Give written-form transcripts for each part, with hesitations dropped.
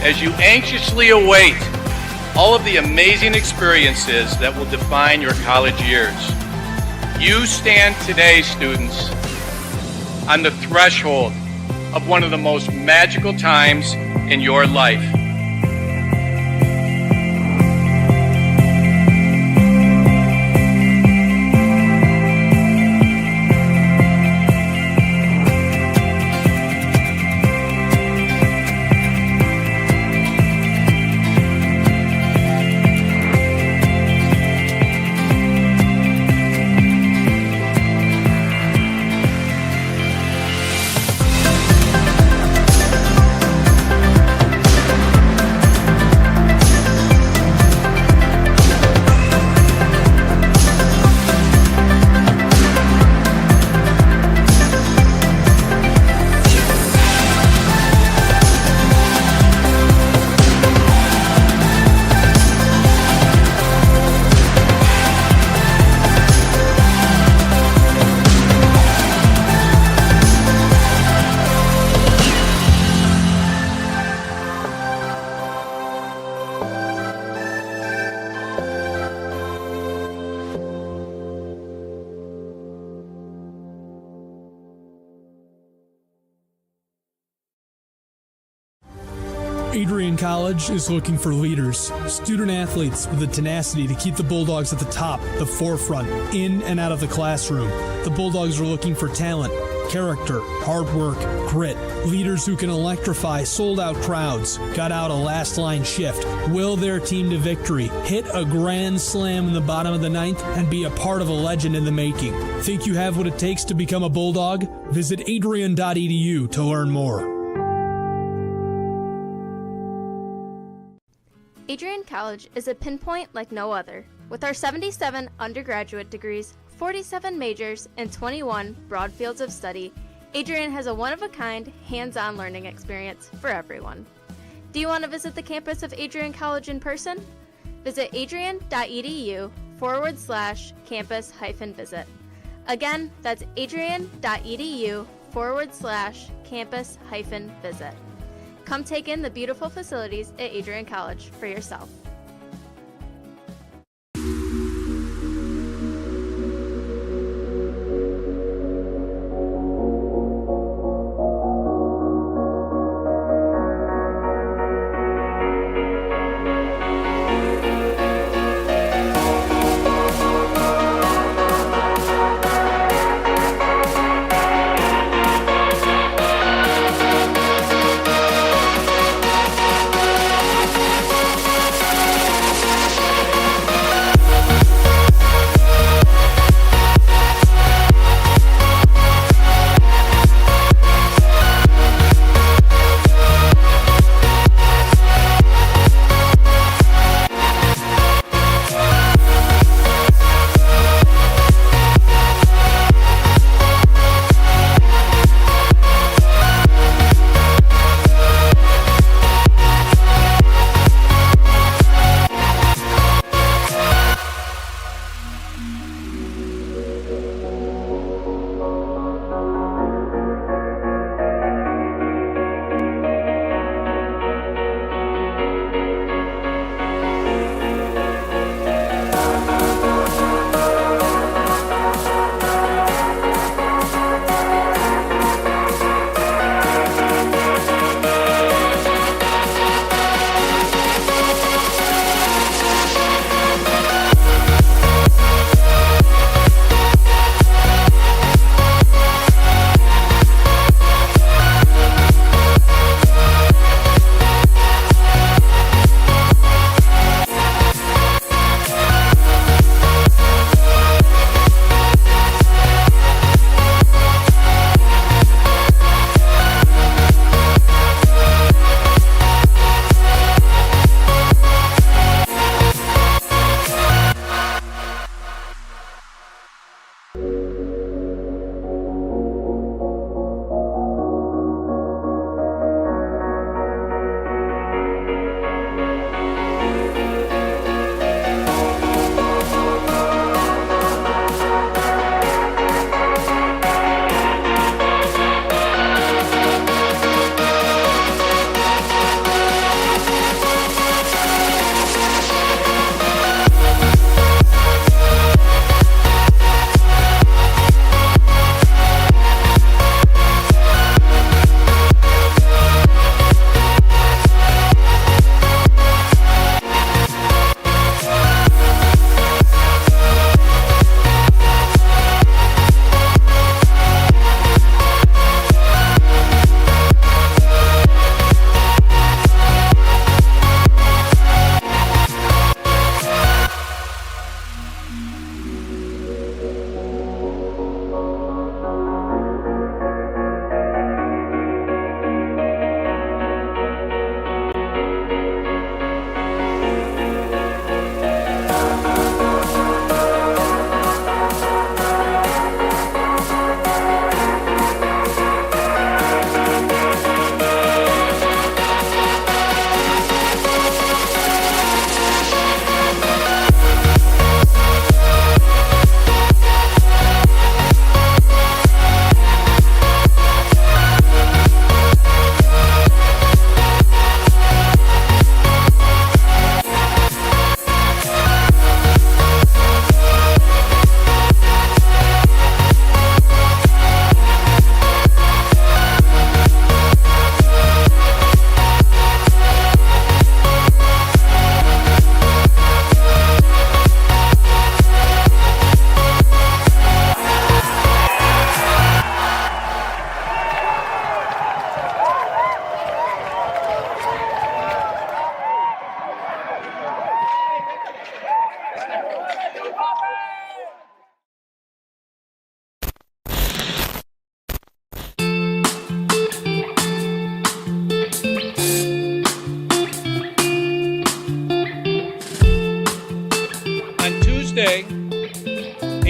as you anxiously await all of the amazing experiences that will define your college years. You stand today, students, on the threshold of one of the most magical times in your life. Adrian College is looking for leaders, student athletes with the tenacity to keep the Bulldogs at the top, the forefront, in and out of the classroom. The Bulldogs are looking for talent, character, hard work, grit, leaders who can electrify sold-out crowds, gut out a last-line shift, will their team to victory, hit a grand slam in the bottom of the ninth, and be a part of a legend in the making. Think you have what it takes to become a Bulldog? Visit adrian.edu to learn more. Adrian College is a pinpoint like no other. With our 77 undergraduate degrees, 47 majors, and 21 broad fields of study, Adrian has a one-of-a-kind, hands-on learning experience for everyone. Do you want to visit the campus of Adrian College in person? Visit adrian.edu/campus-visit. Again, that's adrian.edu/campus-visit. Come take in the beautiful facilities at Adrian College for yourself.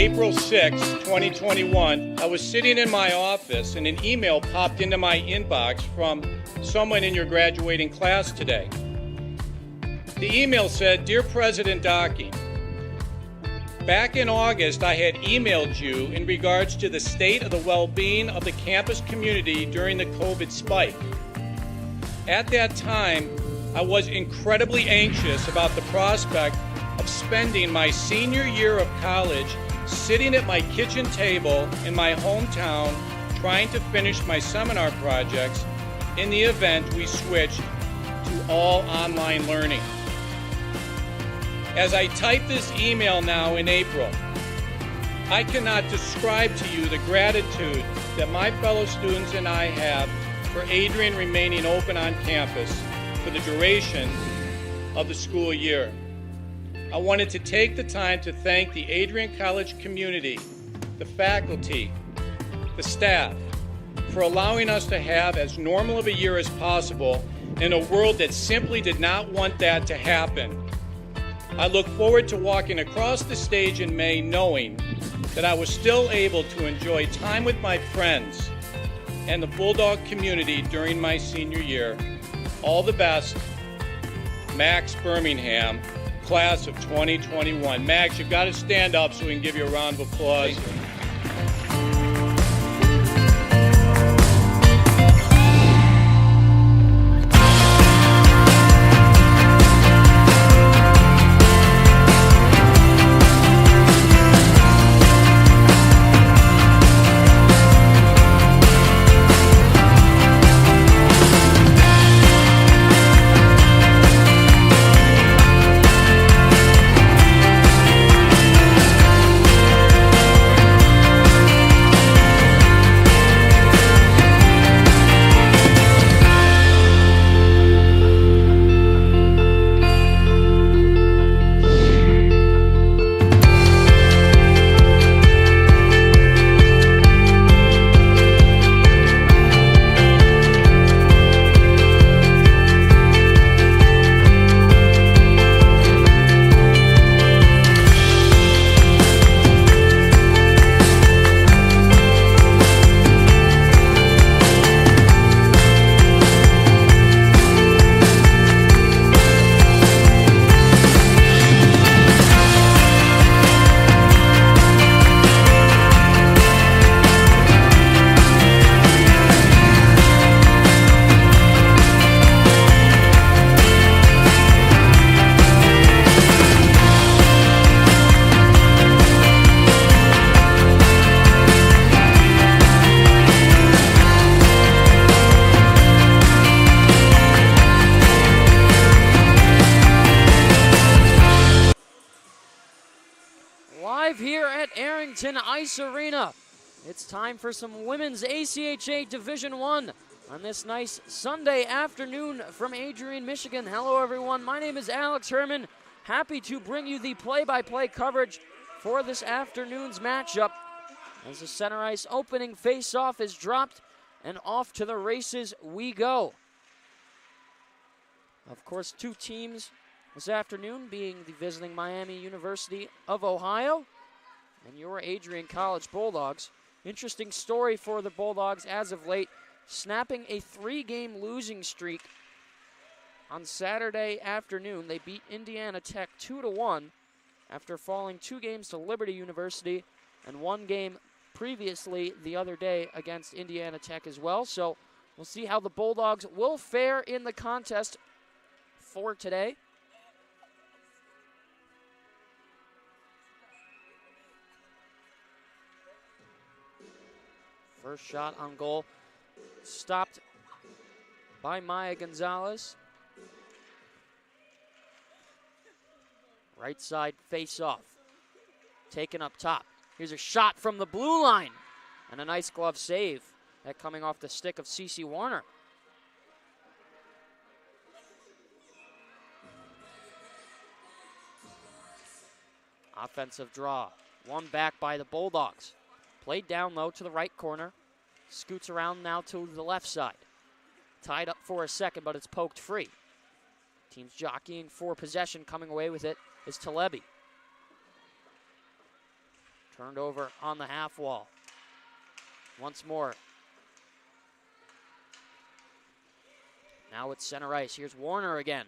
April 6, 2021, I was sitting in my office and an email popped into my inbox from someone in your graduating class today. The email said, "Dear President Docking, back in August, I had emailed you in regards to the state of the well-being of the campus community during the COVID spike. At that time, I was incredibly anxious about the prospect of spending my senior year of college sitting at my kitchen table in my hometown trying to finish my seminar projects in the event we switched to all online learning. As I type this email now in April, I cannot describe to you the gratitude that my fellow students and I have for Adrian remaining open on campus for the duration of the school year. I wanted to take the time to thank the Adrian College community, the faculty, the staff, for allowing us to have as normal of a year as possible in a world that simply did not want that to happen. I look forward to walking across the stage in May knowing that I was still able to enjoy time with my friends and the Bulldog community during my senior year. All the best, Max Birmingham, class of 2021. Max, you've got to stand up so we can give you a round of applause. Ice Arena. It's time for some women's ACHA Division I on this nice Sunday afternoon from Adrian, Michigan. Hello, everyone. My name is Alex Herman. Happy to bring you the play-by-play coverage for this afternoon's matchup as the center ice opening face-off is dropped and off to the races we go. Of course, two teams this afternoon being the visiting Miami University of Ohio and your Adrian College Bulldogs. Interesting story for the Bulldogs as of late, snapping a 3-game losing streak on Saturday afternoon. They beat Indiana Tech 2-1 after falling 2 games to Liberty University and 1 game previously the other day against Indiana Tech as well. So we'll see how the Bulldogs will fare in the contest for today. First shot on goal, stopped by Maya Gonzalez. Right side face-off, taken up top. Here's a shot from the blue line, and a nice glove save. That coming off the stick of Cece Warner. Offensive draw, one back by the Bulldogs. Played down low to the right corner. Scoots around now to the left side. Tied up for a second, but it's poked free. Team's jockeying for possession. Coming away with it is Talebi. Turned over on the half wall. Once more. Now it's center ice. Here's Warner again.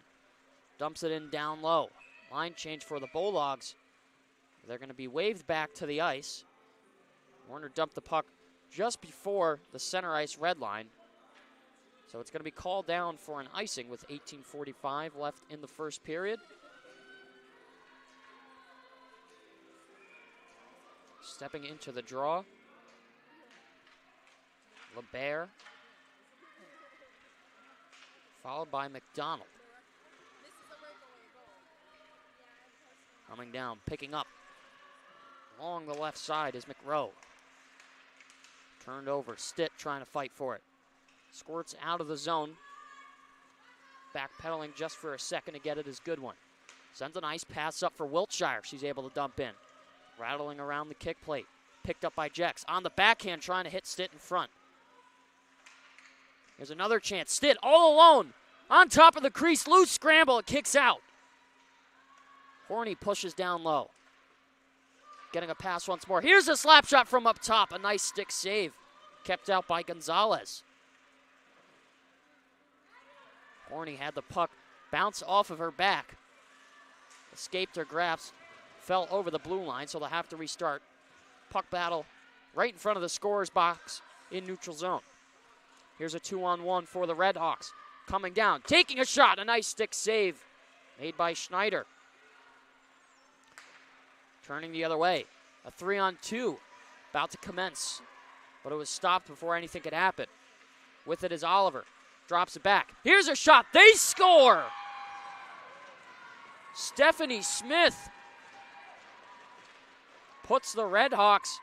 Dumps it in down low. Line change for the Bulldogs. They're going to be waved back to the ice. Warner dumped the puck just before the center ice red line. So it's going to be called down for an icing with 18:45 left in the first period. Stepping into the draw. LeBert. Followed by McDonald. Coming down, picking up. Along the left side is McRowe. Turned over, Stitt trying to fight for it. Squirts out of the zone. Backpedaling just for a second to get it is Goodwin. Sends a nice pass up for Wiltshire. She's able to dump in. Rattling around the kick plate. Picked up by Jex. On the backhand, trying to hit Stitt in front. Here's another chance. Stitt all alone. On top of the crease. Loose scramble. It kicks out. Horny pushes down low. Getting a pass once more. Here's a slap shot from up top. A nice stick save. Kept out by Gonzalez. Horny had the puck bounce off of her back. Escaped her grasp. Fell over the blue line, so they'll have to restart. Puck battle right in front of the scorer's box in neutral zone. Here's a 2-on-1 for the Redhawks. Coming down, taking a shot. A nice stick save made by Schneider. Turning the other way. A 3-on-2 about to commence, but it was stopped before anything could happen. With it is Oliver. Drops it back. Here's a shot. They score! Stephanie Smith puts the Redhawks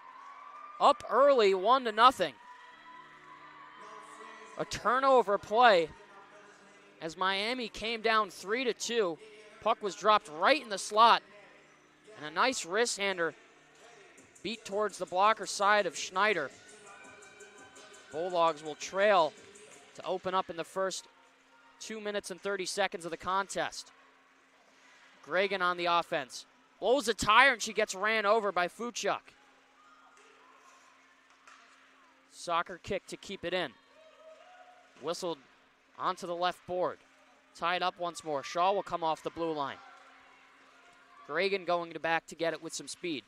up early, 1-0. A turnover play as Miami came down 3-2. Puck was dropped right in the slot. And a nice wrist hander beat towards the blocker side of Schneider. Bulldogs will trail to open up in the first 2 minutes and 30 seconds of the contest. Gregan on the offense. Blows a tire and she gets ran over by Fuchuk. Soccer kick to keep it in. Whistled onto the left board. Tied up once more. Shaw will come off the blue line. Gregan going to back to get it with some speed.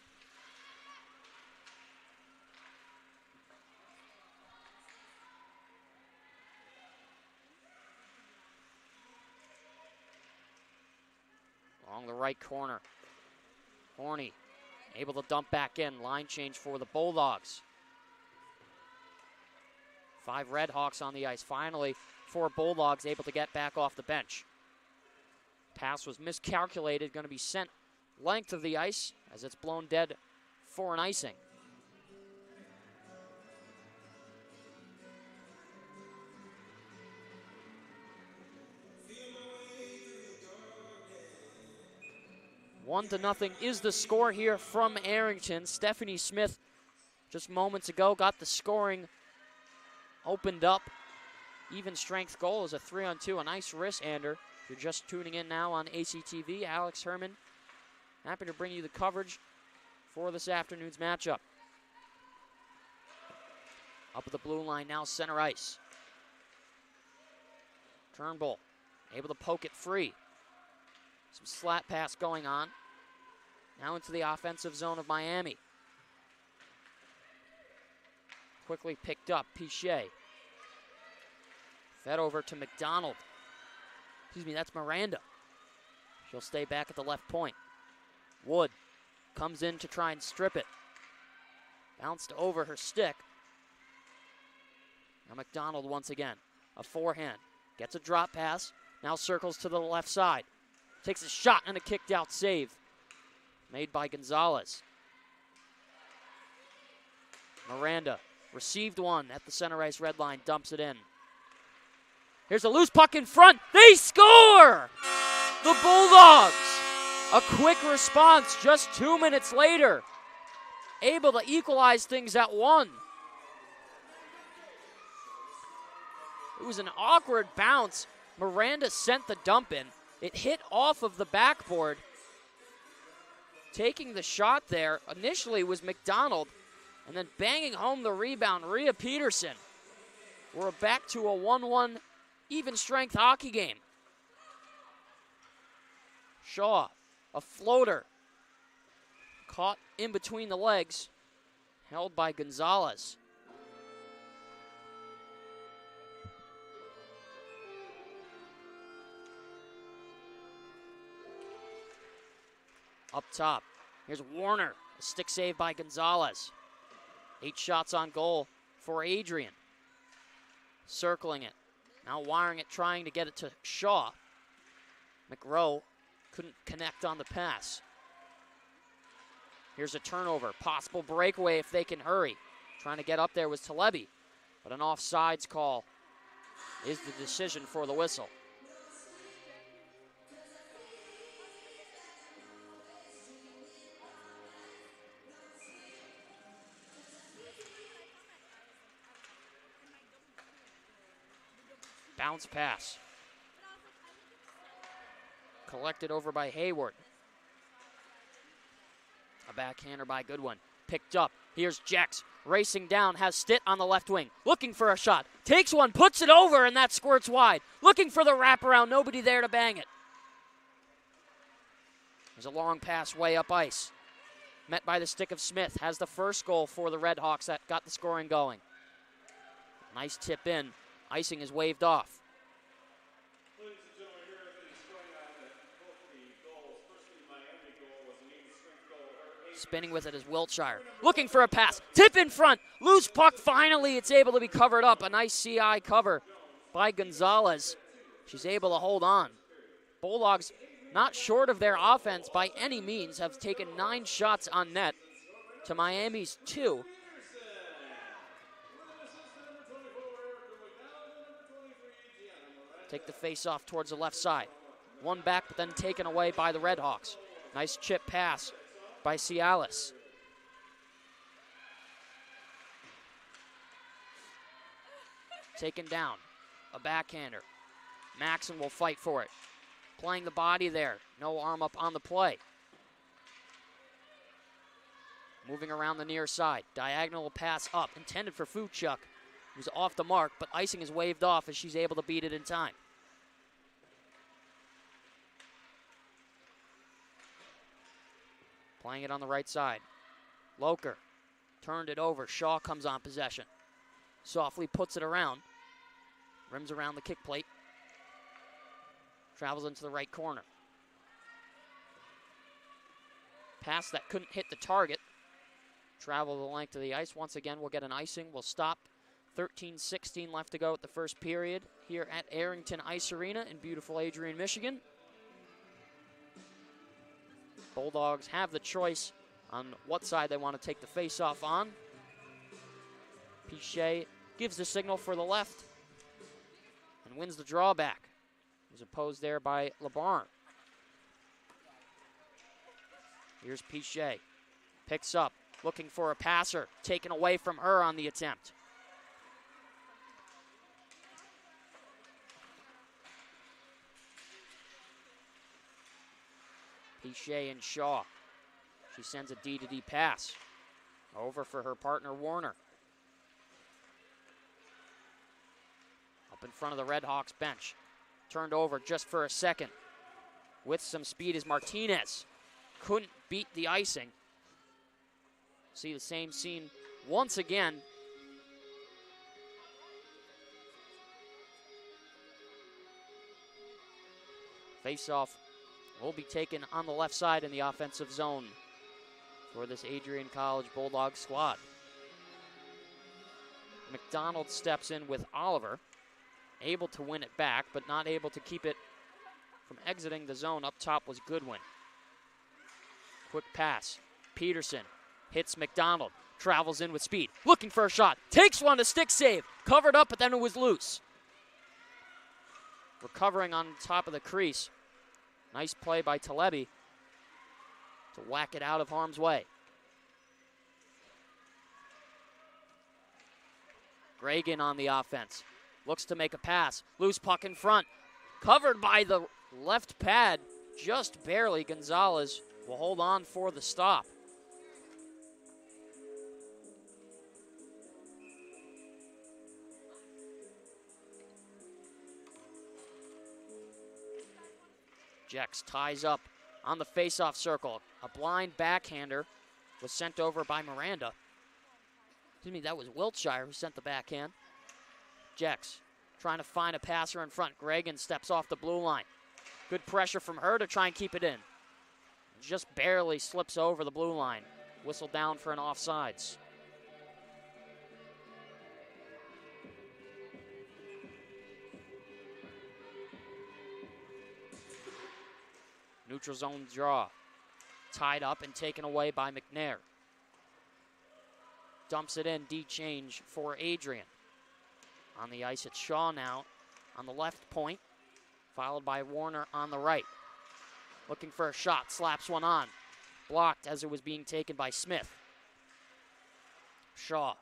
Along the right corner. Horny able to dump back in. Line change for the Bulldogs. 5 Redhawks on the ice. Finally, 4 Bulldogs able to get back off the bench. Pass was miscalculated. Going to be sent length of the ice as it's blown dead for an icing. One to nothing is the score here from Arrington. Stephanie Smith just moments ago got the scoring opened up. Even strength goal is a 3-on-2, a nice wrist hander. If you're just tuning in now on ACTV, Alex Herman happy to bring you the coverage for this afternoon's matchup. Up at the blue line now, center ice. Turnbull able to poke it free. Some slap pass going on. Now into the offensive zone of Miami. Quickly picked up, Pichet. Fed over to McDonald. Excuse me, that's Miranda. She'll stay back at the left point. Wood comes in to try and strip it. Bounced over her stick. Now McDonald once again. A forehand. Gets a drop pass. Now circles to the left side. Takes a shot and a kicked out save. Made by Gonzalez. Miranda received one at the center ice red line. Dumps it in. Here's a loose puck in front. They score! The Bulldogs. A quick response just 2 minutes later. Able to equalize things at 1. It was an awkward bounce. Miranda sent the dump in. It hit off of the backboard taking the shot there initially was McDonald, and then banging home the rebound, Rhea Peterson. We're back to a 1-1 even strength hockey game. Shaw, a floater, caught in between the legs, held by Gonzalez. Up top, here's Warner, a stick save by Gonzalez. 8 shots on goal for Adrian. Circling it, now wiring it, trying to get it to Shaw. McRowe couldn't connect on the pass. Here's a turnover, possible breakaway if they can hurry. Trying to get up there was Talebi, but an offsides call is the decision for the whistle. Bounce pass. Collected over by Hayward. A backhander by Goodwin. Picked up. Here's Jex racing down. Has Stitt on the left wing. Looking for a shot. Takes one. Puts it over, and that squirts wide. Looking for the wraparound. Nobody there to bang it. There's a long pass way up ice. Met by the stick of Smith. Has the first goal for the Red Hawks that got the scoring going. Nice tip in. Icing is waved off. Spinning with it is Wiltshire. Looking for a pass. Tip in front. Loose puck. Finally, it's able to be covered up. A nice CI cover by Gonzalez. She's able to hold on. Bulldogs, not short of their offense by any means, have taken 9 shots on net to Miami's 2. Take the face-off towards the left side. One back, but then taken away by the Red Hawks. Nice chip pass by Cialis. Taken down. A backhander. Maxon will fight for it. Playing the body there. No arm up on the play. Moving around the near side. Diagonal pass up. Intended for Fuchuk. It was off the mark, but icing is waved off as she's able to beat it in time. Playing it on the right side. Loker turned it over. Shaw comes on possession. Softly puts it around. Rims around the kick plate. Travels into the right corner. Pass that couldn't hit the target. Travel the length of the ice. Once again, we'll get an icing. We'll stop. 13-16 left to go at the first period here at Arrington Ice Arena in beautiful Adrian, Michigan. Bulldogs have the choice on what side they want to take the face-off on. Pichet gives the signal for the left and wins the drawback. It was opposed there by LeBarn. Here's Pichet. Picks up, looking for a passer. Taken away from her on the attempt. Pichet and Shaw. She sends a D-to-D pass. Over for her partner, Warner. Up in front of the Red Hawks bench. Turned over just for a second. With some speed is Martinez. Couldn't beat the icing. See the same scene once again. Face-off will be taken on the left side in the offensive zone for this Adrian College Bulldog squad. McDonald steps in with Oliver, able to win it back, but not able to keep it from exiting the zone. Up top was Goodwin. Quick pass. Peterson hits McDonald, travels in with speed, looking for a shot, takes one, a stick save, covered up, but then it was loose. Recovering on top of the crease. Nice play by Talebi to whack it out of harm's way. Gragan on the offense. Looks to make a pass. Loose puck in front. Covered by the left pad. Just barely. Gonzalez will hold on for the stop. Jex ties up on the face-off circle. A blind backhander was sent over by Miranda. Excuse me, that was Wiltshire who sent the backhand. Jex trying to find a passer in front. Gregan steps off the blue line. Good pressure from her to try and keep it in. Just barely slips over the blue line. Whistle down for an offsides. Neutral zone draw. Tied up and taken away by McNair. Dumps it in, D-change for Adrian. On the ice, it's Shaw now on the left point, followed by Warner on the right. Looking for a shot, slaps one on. Blocked as it was being taken by Smith. Shaw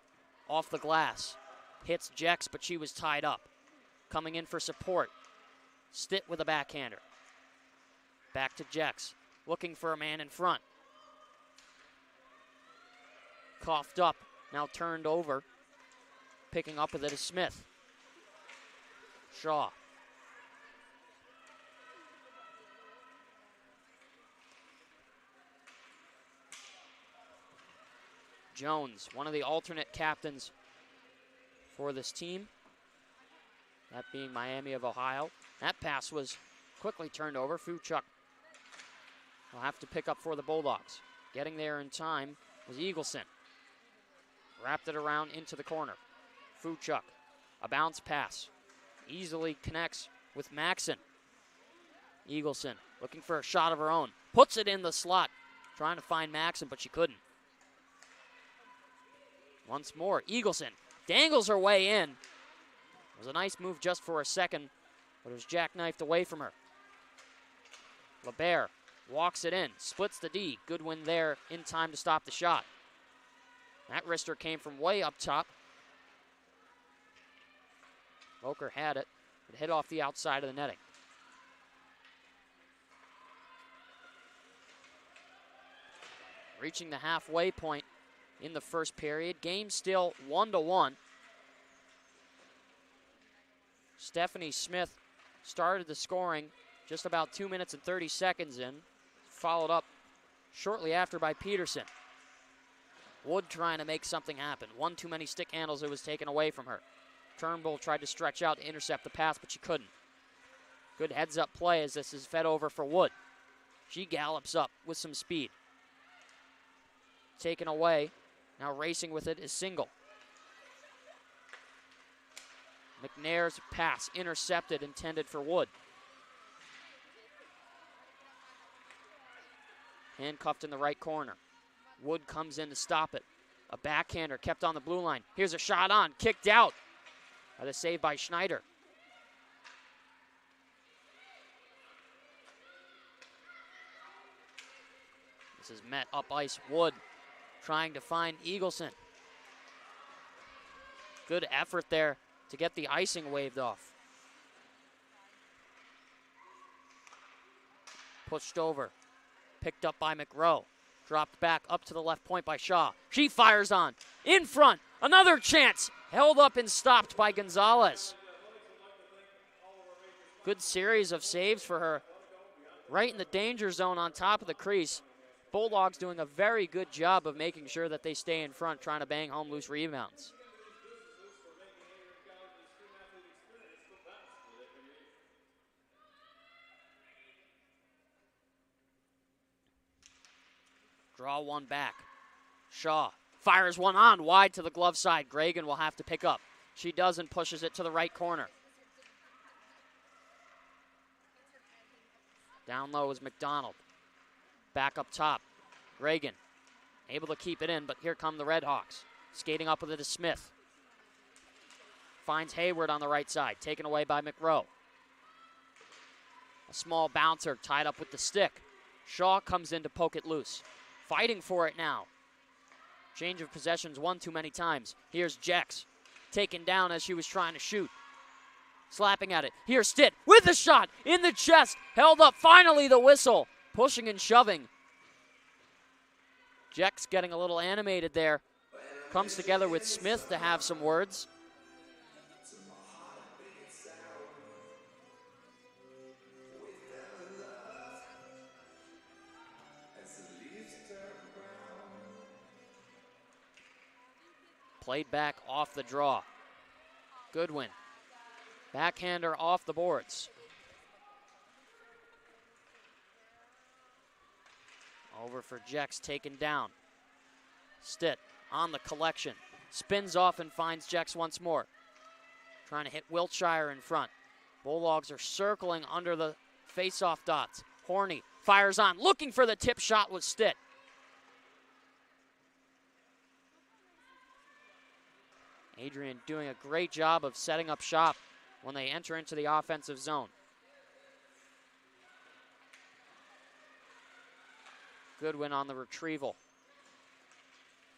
off the glass. Hits Jex, but she was tied up. Coming in for support. Stitt with a backhander. Back to Jex, looking for a man in front. Coughed up, now turned over. Picking up with it is Smith. Shaw. Jones, one of the alternate captains for this team. That being Miami of Ohio. That pass was quickly turned over. Fuchuk will have to pick up for the Bulldogs. Getting there in time was Eagleson. Wrapped it around into the corner. Fuchuk, a bounce pass. Easily connects with Maxson. Eagleson looking for a shot of her own. Puts it in the slot. Trying to find Maxson, but she couldn't. Once more, Eagleson dangles her way in. It was a nice move just for a second, but it was jackknifed away from her. LeBert walks it in, splits the D. Good win there in time to stop the shot. That wrister came from way up top. Boker had it. It hit off the outside of the netting. Reaching the halfway point in the first period. Game still 1-1. Stephanie Smith started the scoring just about 2 minutes and 30 seconds in. Followed up shortly after by Peterson. Wood trying to make something happen. One too many stick handles that was taken away from her. Turnbull tried to stretch out to intercept the pass, but she couldn't. Good heads-up play as this is fed over for Wood. She gallops up with some speed. Taken away. Now racing with it is Single. McNair's pass intercepted, intended for Wood. Handcuffed in the right corner. Wood comes in to stop it. A backhander kept on the blue line. Here's a shot on, kicked out. By the save by Schneider. This is met up ice. Wood trying to find Eagleson. Good effort there to get the icing waved off. Pushed over. Picked up by McRow. Dropped back up to the left point by Shaw. She fires on. In front. Another chance. Held up and stopped by Gonzalez. Good series of saves for her. Right in the danger zone on top of the crease. Bulldogs doing a very good job of making sure that they stay in front, trying to bang home loose rebounds. Draw one back. Shaw fires one on wide to the glove side. Gregan will have to pick up. She does and pushes it to the right corner. Down low is McDonald. Back up top. Gregan able to keep it in, but here come the Red Hawks. Skating up with it is Smith. Finds Hayward on the right side. Taken away by McRow. A small bouncer tied up with the stick. Shaw comes in to poke it loose. Fighting for it now. Change of possessions one too many times. Here's Jex. Taken down as she was trying to shoot. Slapping at it. Here's Stitt with the shot in the chest. Held up. Finally the whistle. Pushing and shoving. Jex getting a little animated there. Comes together with Smith to have some words. Played back off the draw. Goodwin. Backhander off the boards. Over for Jex, taken down. Stitt on the collection. Spins off and finds Jex once more. Trying to hit Wiltshire in front. Bulldogs are circling under the face-off dots. Horny fires on, looking for the tip shot with Stitt. Adrian doing a great job of setting up shop when they enter into the offensive zone. Goodwin on the retrieval.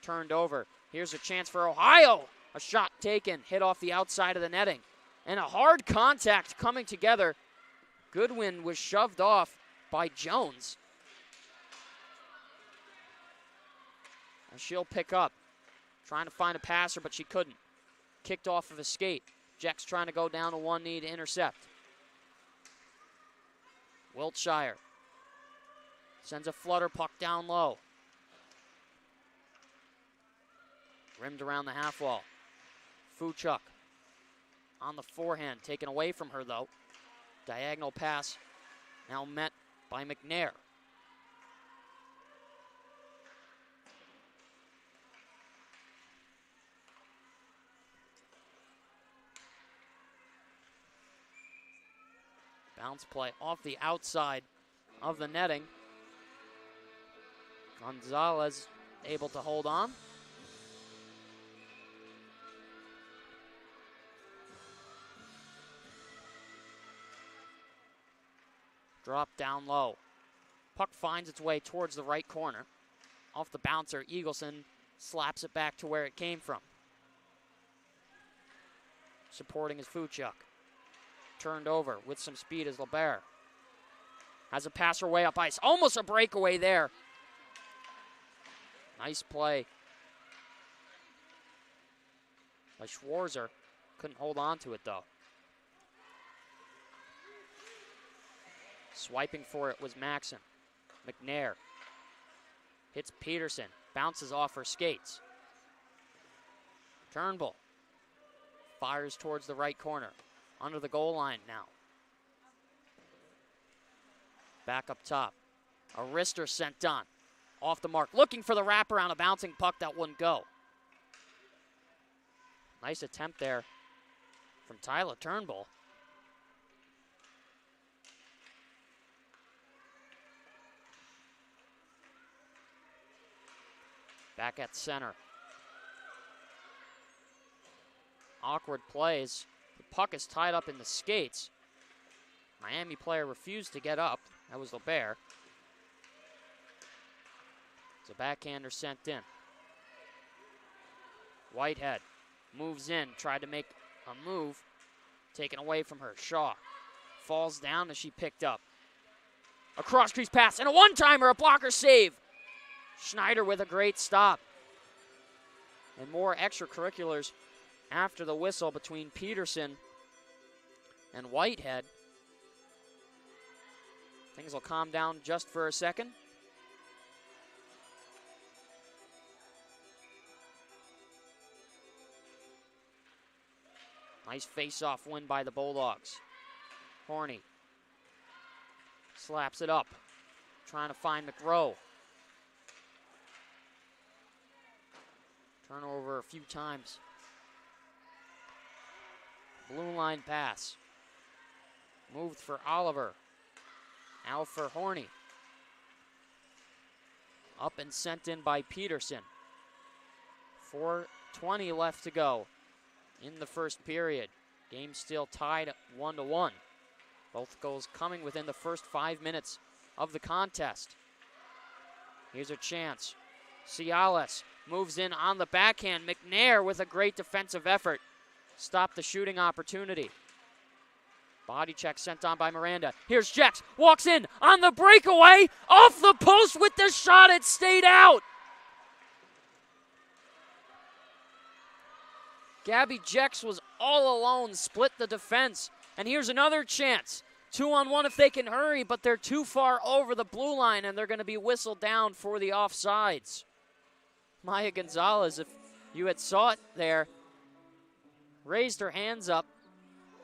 Turned over. Here's a chance for Ohio. A shot taken, hit off the outside of the netting. And a hard contact coming together. Goodwin was shoved off by Jones. And she'll pick up. Trying to find a passer, but she couldn't. Kicked off of a skate. Jex trying to go down to one knee to intercept. Wiltshire sends a flutter puck down low. Rimmed around the half wall. Fuchuk on the forehand, taken away from her though. Diagonal pass now met by McNair. Bounce play off the outside of the netting. Gonzalez able to hold on. Drop down low. Puck finds its way towards the right corner. Off the bouncer, Eagleson slaps it back to where it came from. Supporting is Fuchuk. Turned over with some speed is LeBert. Has a passer way up ice. Almost a breakaway there. Nice play by Schwarzer. Couldn't hold on to it though. Swiping for it was Maxon. McNair hits Peterson. Bounces off her skates. Turnbull fires towards the right corner. Under the goal line now. Back up top. A wrister sent on. Off the mark. Looking for the wraparound. A bouncing puck that wouldn't go. Nice attempt there from Tyler Turnbull. Back at center. Awkward plays. The puck is tied up in the skates. Miami player refused to get up. That was LeBert. It's a backhander sent in. Whitehead moves in, tried to make a move. Taken away from her. Shaw falls down as she picked up. A cross-crease pass and a one-timer, a blocker save. Schneider with a great stop. And more extracurriculars after the whistle between Peterson and Whitehead. Things will calm down just for a second. Nice face-off win by the Bulldogs. Horny slaps it up, trying to find McRow. Turnover a few times. Blue line pass. Moved for Oliver. Now for Horny. Up and sent in by Peterson. 4:20 left to go in the first period. Game still tied at 1-1. Both goals coming within the first 5 minutes of the contest. Here's a chance. Cialis moves in on the backhand. McNair with a great defensive effort. Stopped the shooting opportunity. Body check sent on by Miranda. Here's Jex. Walks in on the breakaway. Off the post with the shot. It stayed out. Gabby Jex was all alone, split the defense. And here's another chance. 2-on-1 if they can hurry, but they're too far over the blue line, and they're going to be whistled down for the offsides. Maya Gonzalez, if you had saw it there, raised her hands up.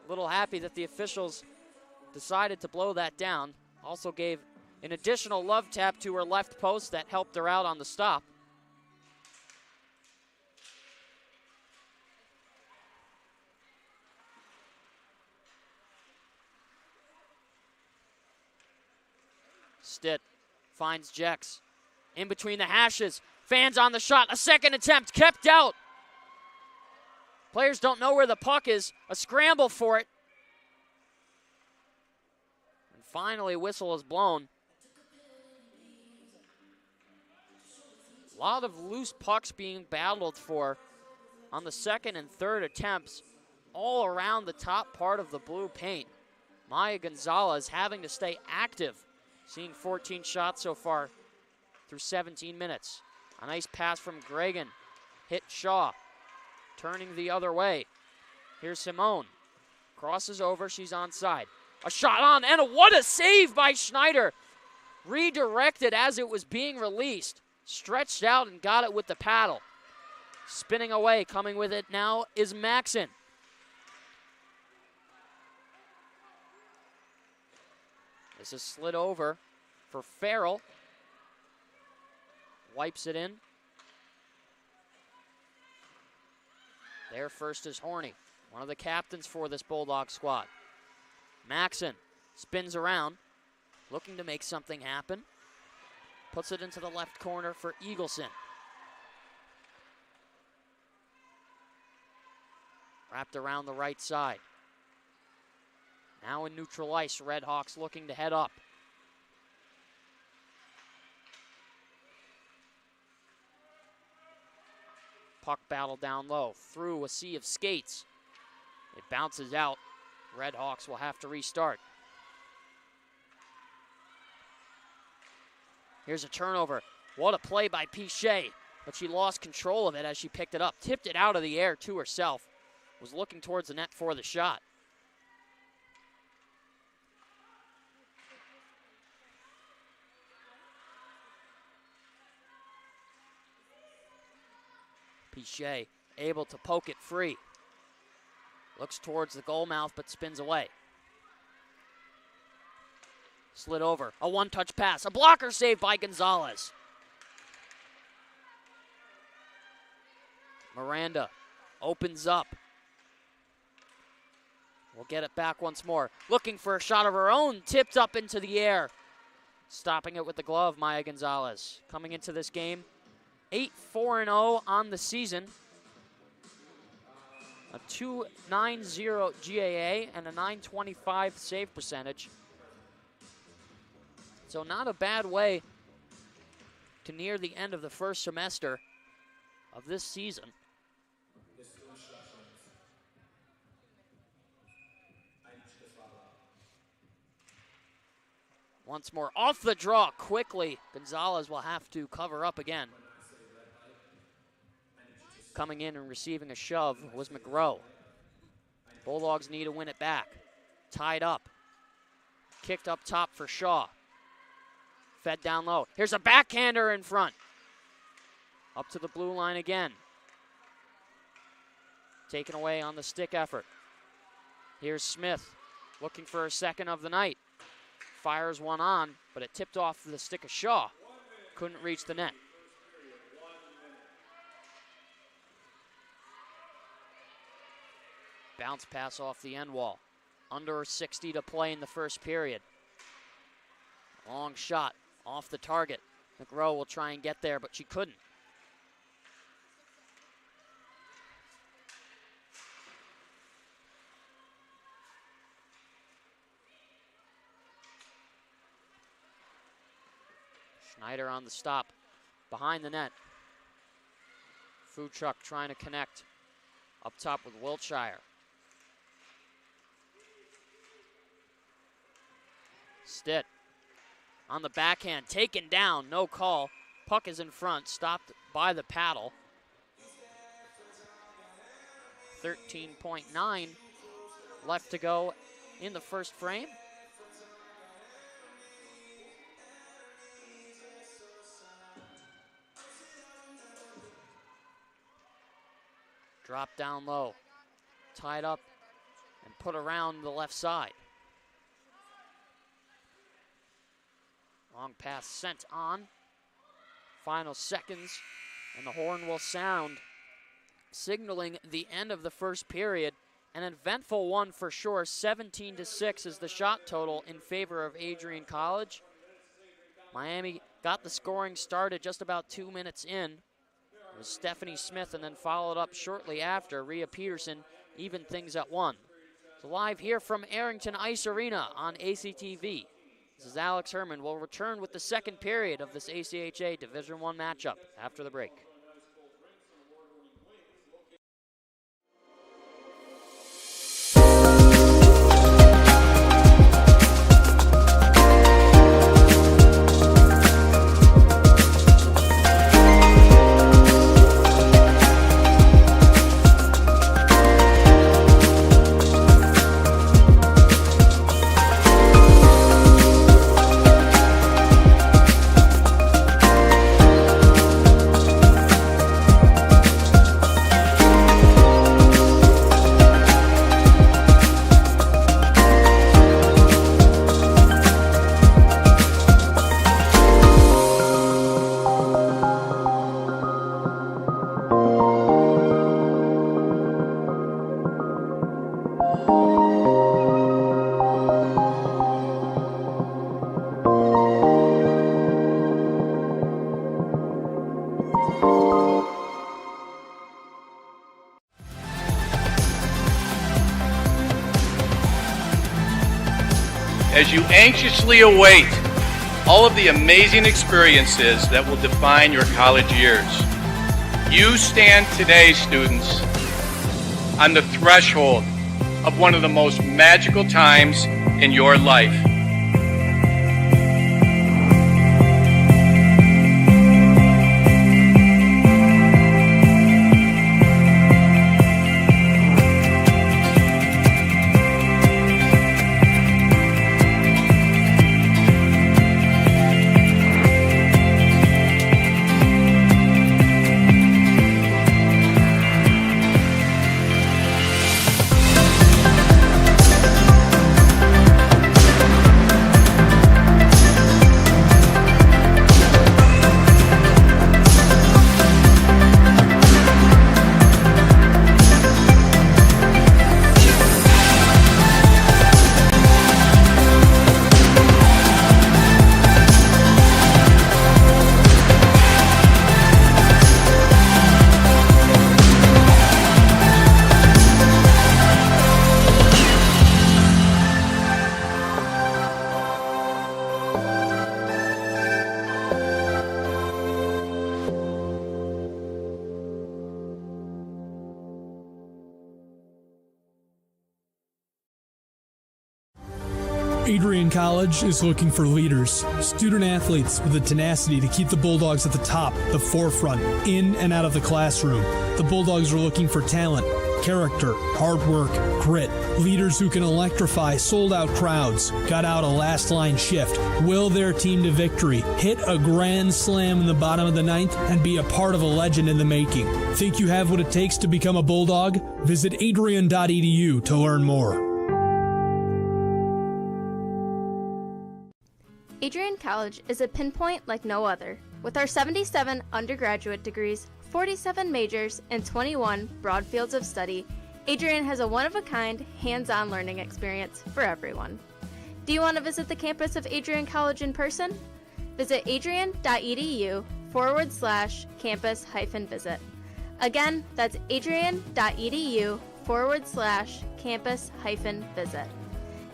A little happy that the officials decided to blow that down. Also gave an additional love tap to her left post that helped her out on the stop. Stitt finds Jex in between the hashes. Fans on the shot. A second attempt kept out. Players don't know where the puck is. A scramble for it. And finally, whistle is blown. A lot of loose pucks being battled for on the second and third attempts all around the top part of the blue paint. Maya Gonzalez having to stay active, seeing 14 shots so far through 17 minutes. A nice pass from Gregan. Hit Shaw. Turning the other way. Here's Simone. Crosses over. She's onside. A shot on, and what a save by Schneider. Redirected as it was being released. Stretched out and got it with the paddle. Spinning away. Coming with it now is Maxon. This is slid over for Farrell. Wipes it in. There first is Horny, one of the captains for this Bulldog squad. Maxon spins around, looking to make something happen. Puts it into the left corner for Eagleson. Wrapped around the right side. Now in neutral ice, Redhawks looking to head up. Puck battle down low, through a sea of skates. It bounces out. Redhawks will have to restart. Here's a turnover. What a play by Pichet, but she lost control of it as she picked it up. Tipped it out of the air to herself. Was looking towards the net for the shot. Pichet able to poke it free. Looks towards the goal mouth but spins away. Slid over. A one-touch pass. A blocker save by Gonzalez. Miranda opens up. We'll get it back once more. Looking for a shot of her own. Tipped up into the air. Stopping it with the glove, Maya Gonzalez. Coming into this game, 8-4-0 on the season. A .290 GAA and a .925 save percentage. So not a bad way to near the end of the first semester of this season. Once more off the draw quickly. Gonzalez will have to cover up again. Coming in and receiving a shove was McGrow. Bulldogs need to win it back. Tied up. Kicked up top for Shaw. Fed down low. Here's a backhander in front. Up to the blue line again. Taken away on the stick effort. Here's Smith looking for a second of the night. Fires one on, but it tipped off the stick of Shaw. Couldn't reach the net. Bounce pass off the end wall. Under 60 to play in the first period. Long shot off the target. McGrow will try and get there, but she couldn't. Schneider on the stop behind the net. Food truck trying to connect up top with Wiltshire. Stitt on the backhand, taken down, no call. Puck is in front, stopped by the paddle. 13.9 left to go in the first frame. Drop down low, tied up and put around the left side. Long pass sent on. Final seconds, and the horn will sound, signaling the end of the first period. An eventful one for sure. 17-6 is the shot total in favor of Adrian College. Miami got the scoring started just about 2 minutes in. It was Stephanie Smith, and then followed up shortly after. Rhea Peterson evened things at 1. So live here from Arrington Ice Arena on ACTV. This is Alex Herman. We'll return with the second period of this ACHA Division I matchup after the break. As you anxiously await all of the amazing experiences that will define your college years, you stand today, students, on the threshold of one of the most magical times in your life. Adrian College is looking for leaders, student athletes with the tenacity to keep the Bulldogs at the top, the forefront, in and out of the classroom. The Bulldogs are looking for talent, character, hard work, grit, leaders who can electrify sold-out crowds, got out a last-line shift, will their team to victory, hit a grand slam in the bottom of the ninth, and be a part of a legend in the making. Think you have what it takes to become a Bulldog? Visit adrian.edu to learn more. Adrian College is a pinpoint like no other. With our 77 undergraduate degrees, 47 majors, and 21 broad fields of study, Adrian has a one-of-a-kind, hands-on learning experience for everyone. Do you want to visit the campus of Adrian College in person? Visit adrian.edu/campus-visit. Again, that's adrian.edu/campus-visit.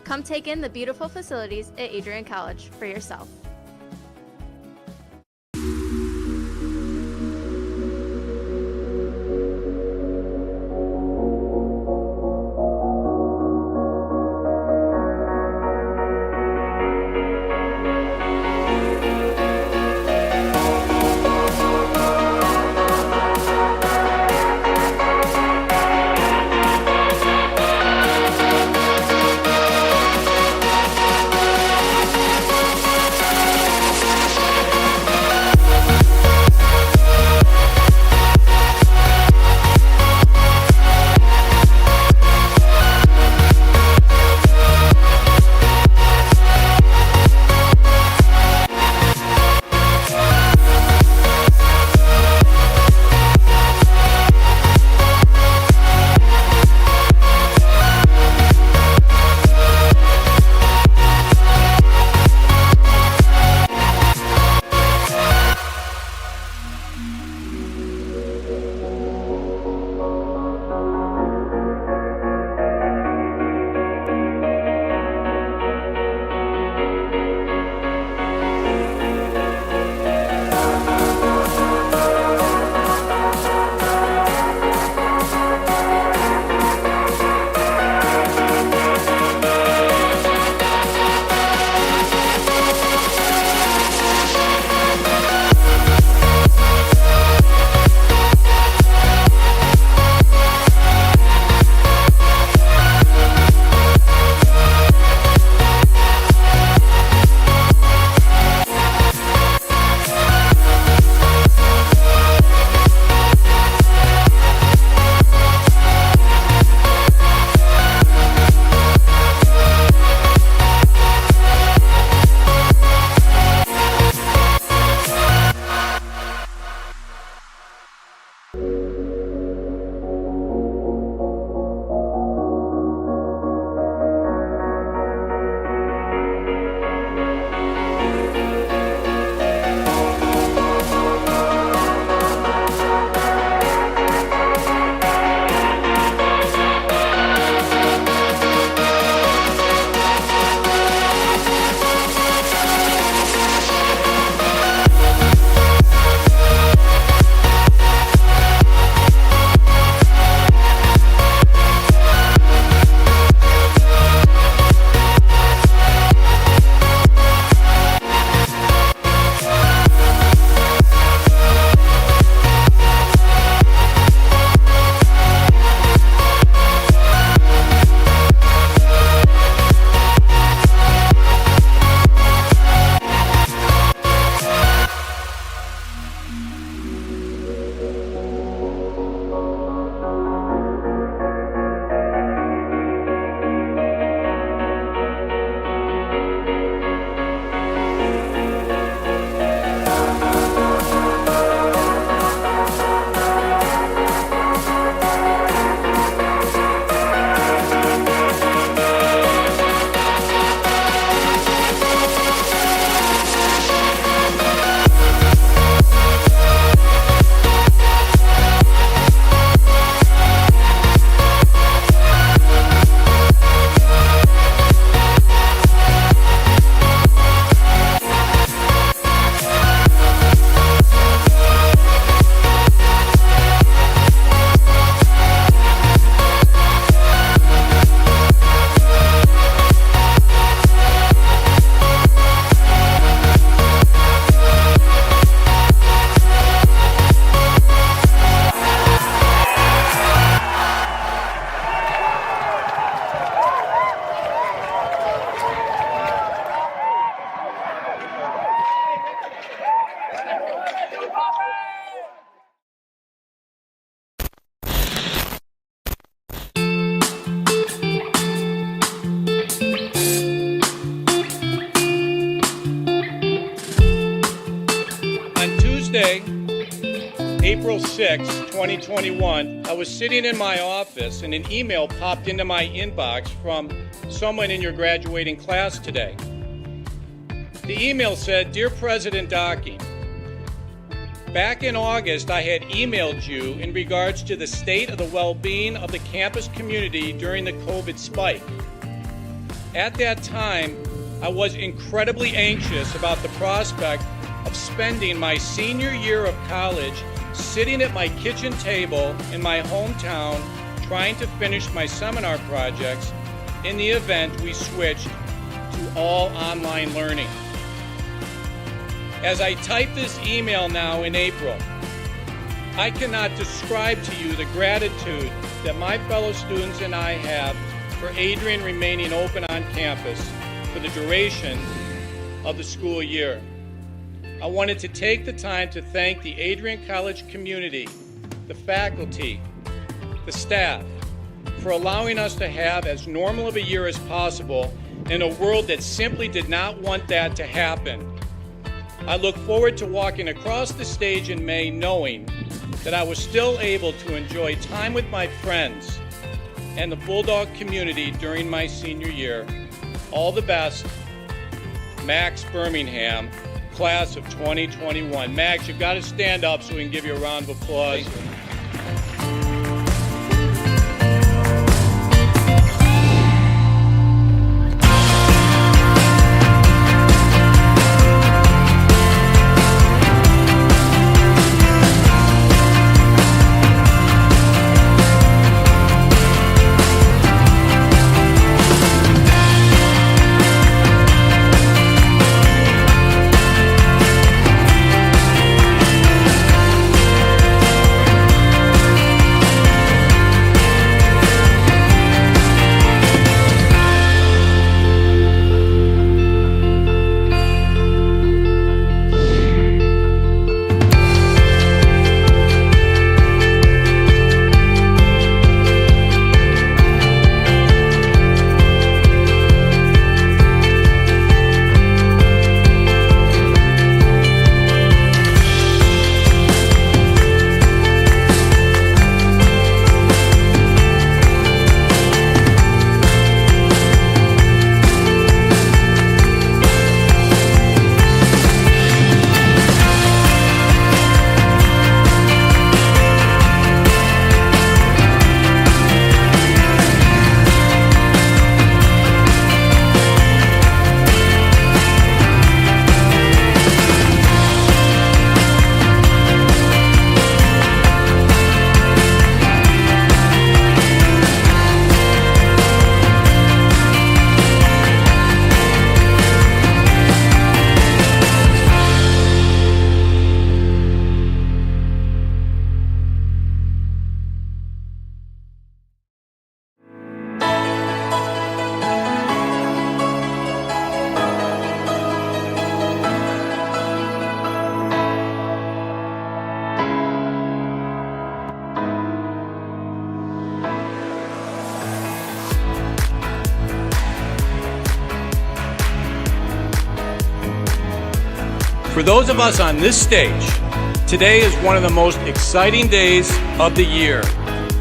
Come take in the beautiful facilities at Adrian College for yourself. April 6, 2021, I was sitting in my office and an email popped into my inbox from someone in your graduating class today. The email said, "Dear President Docking, back in August, I had emailed you in regards to the state of the well-being of the campus community during the COVID spike. At that time, I was incredibly anxious about the prospect of spending my senior year of college sitting at my kitchen table in my hometown trying to finish my seminar projects in the event we switched to all online learning. As I type this email now in April, I cannot describe to you the gratitude that my fellow students and I have for Adrian remaining open on campus for the duration of the school year. I wanted to take the time to thank the Adrian College community, the faculty, the staff, for allowing us to have as normal of a year as possible in a world that simply did not want that to happen. I look forward to walking across the stage in May knowing that I was still able to enjoy time with my friends and the Bulldog community during my senior year. All the best, Max Birmingham, class of 2021. Max, you've got to stand up so we can give you a round of applause. For those of us on this stage, today is one of the most exciting days of the year.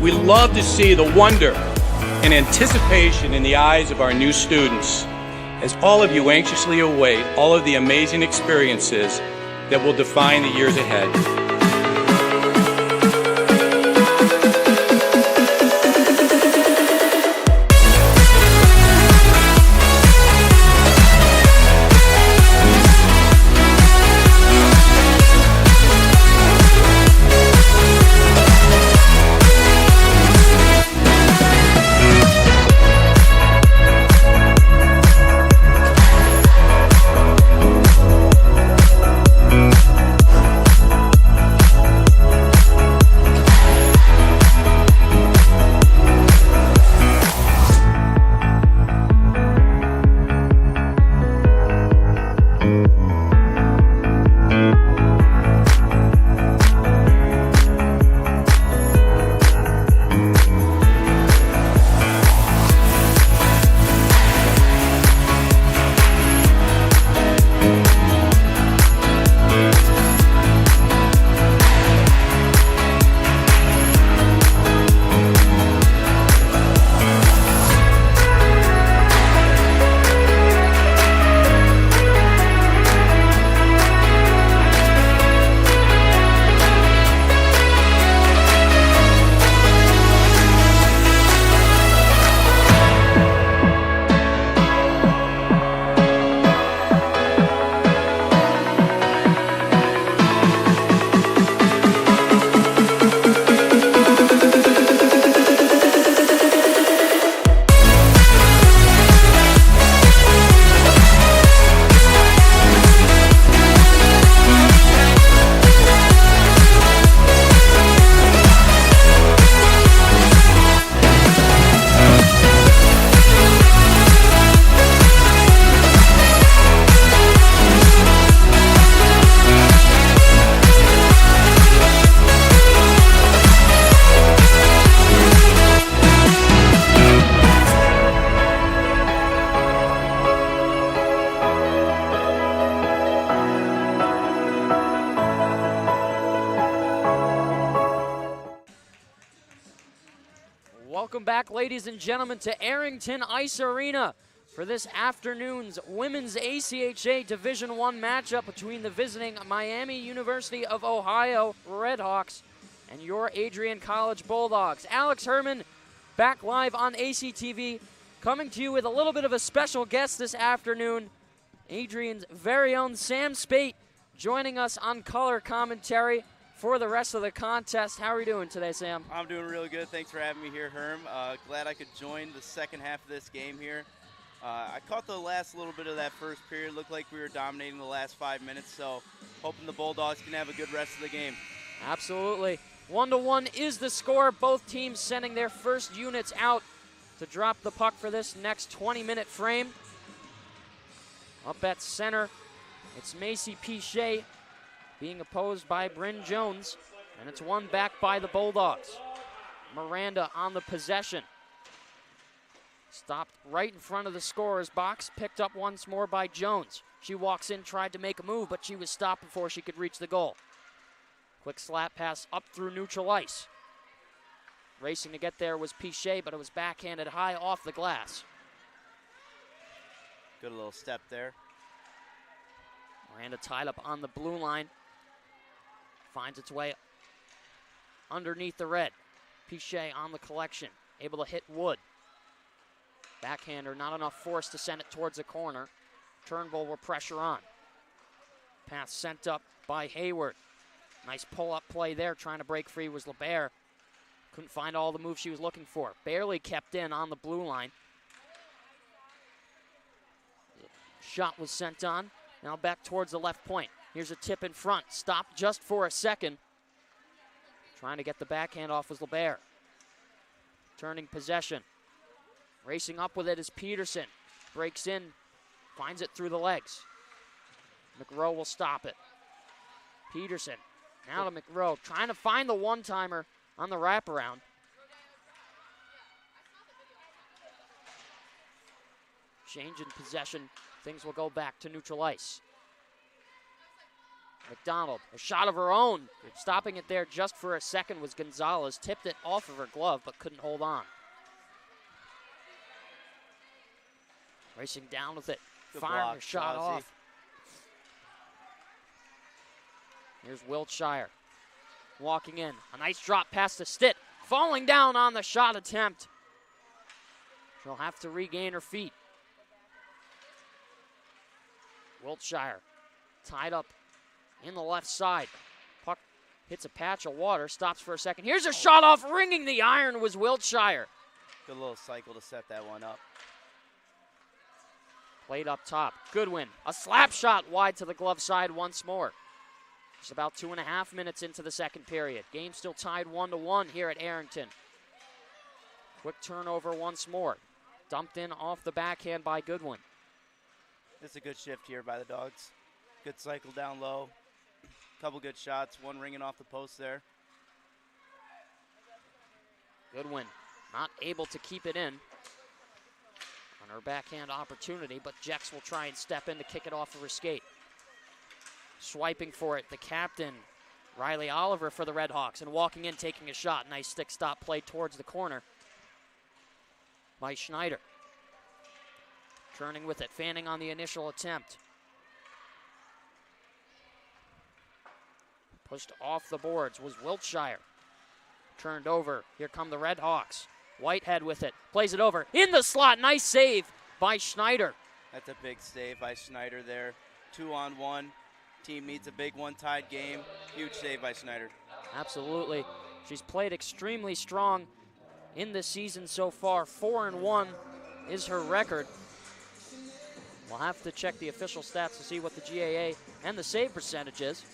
We love to see the wonder and anticipation in the eyes of our new students, as all of you anxiously await all of the amazing experiences that will define the years ahead. back, ladies and gentlemen, to Arrington Ice Arena for this afternoon's Women's ACHA Division I matchup between the visiting Miami University of Ohio Redhawks and your Adrian College Bulldogs. Alex Herman back live on ACTV, coming to you with a little bit of a special guest this afternoon. Adrian's very own Sam Spate joining us on color commentary for the rest of the contest. How are you doing today, Sam? I'm doing really good. Thanks for having me here, Herm. Glad I could join the second half of this game here. I caught the last little bit of that first period. Looked like we were dominating the last 5 minutes, so hoping the Bulldogs can have a good rest of the game. Absolutely. 1-1 is the score. Both teams sending their first units out to drop the puck for this next 20-minute frame. Up at center, it's Macy Pichet being opposed by Bryn Jones, and it's won back by the Bulldogs. Miranda on the possession. Stopped right in front of the scorer's box, picked up once more by Jones. She walks in, tried to make a move, but she was stopped before she could reach the goal. Quick slap pass up through neutral ice. Racing to get there was Pichet, but it was backhanded high off the glass. Good little step there. Miranda tied up on the blue line. Finds its way underneath the red. Pichet on the collection, able to hit Wood. Backhander, not enough force to send it towards the corner. Turnbull will pressure on. Pass sent up by Hayward. Nice pull-up play there, trying to break free was LeBert. Couldn't find all the moves she was looking for. Barely kept in on the blue line. Shot was sent on. Now back towards the left point. Here's a tip in front. Stopped just for a second. Trying to get the backhand off was LeBert. Turning possession. Racing up with it is Peterson. Breaks in. Finds it through the legs. McRow will stop it. Peterson. Now to McRow. Trying to find the one-timer on the wraparound. Change in possession. Things will go back to neutral ice. McDonald, a shot of her own. Stopping it there just for a second was Gonzalez. Tipped it off of her glove, but couldn't hold on. Racing down with it. Good Firing block, a shot Ozzy. off. Here's Wiltshire. Walking in. A nice drop past the Stitt. Falling down on the shot attempt. She'll have to regain her feet. Wiltshire tied up in the left side. Puck hits a patch of water, stops for a second. Here's a shot off, ringing the iron was Wiltshire. Good little cycle to set that one up. Played up top. Goodwin, a slap shot wide to the glove side once more. It's about 2.5 minutes into the second period. Game still tied 1-1 here at Arrington. Quick turnover once more. Dumped in off the backhand by Goodwin. It's a good shift here by the Dogs. Good cycle down low. Couple good shots. One ringing off the post there. Goodwin not able to keep it in on her backhand opportunity, but Jex will try and step in to kick it off of her skate. Swiping for it, the captain, Riley Oliver for the Redhawks, and walking in, taking a shot. Nice stick stop play towards the corner by Schneider. Turning with it, fanning on the initial attempt. Pushed off the boards was Wiltshire. Turned over, here come the Redhawks. Whitehead with it, plays it over, in the slot, nice save by Schneider. That's a big save by Schneider there. 2-on-1. Team needs a big one-tied game. Huge save by Schneider. Absolutely. She's played extremely strong in this season so far. 4-1 is her record. We'll have to check the official stats to see what the GAA and the save percentage is.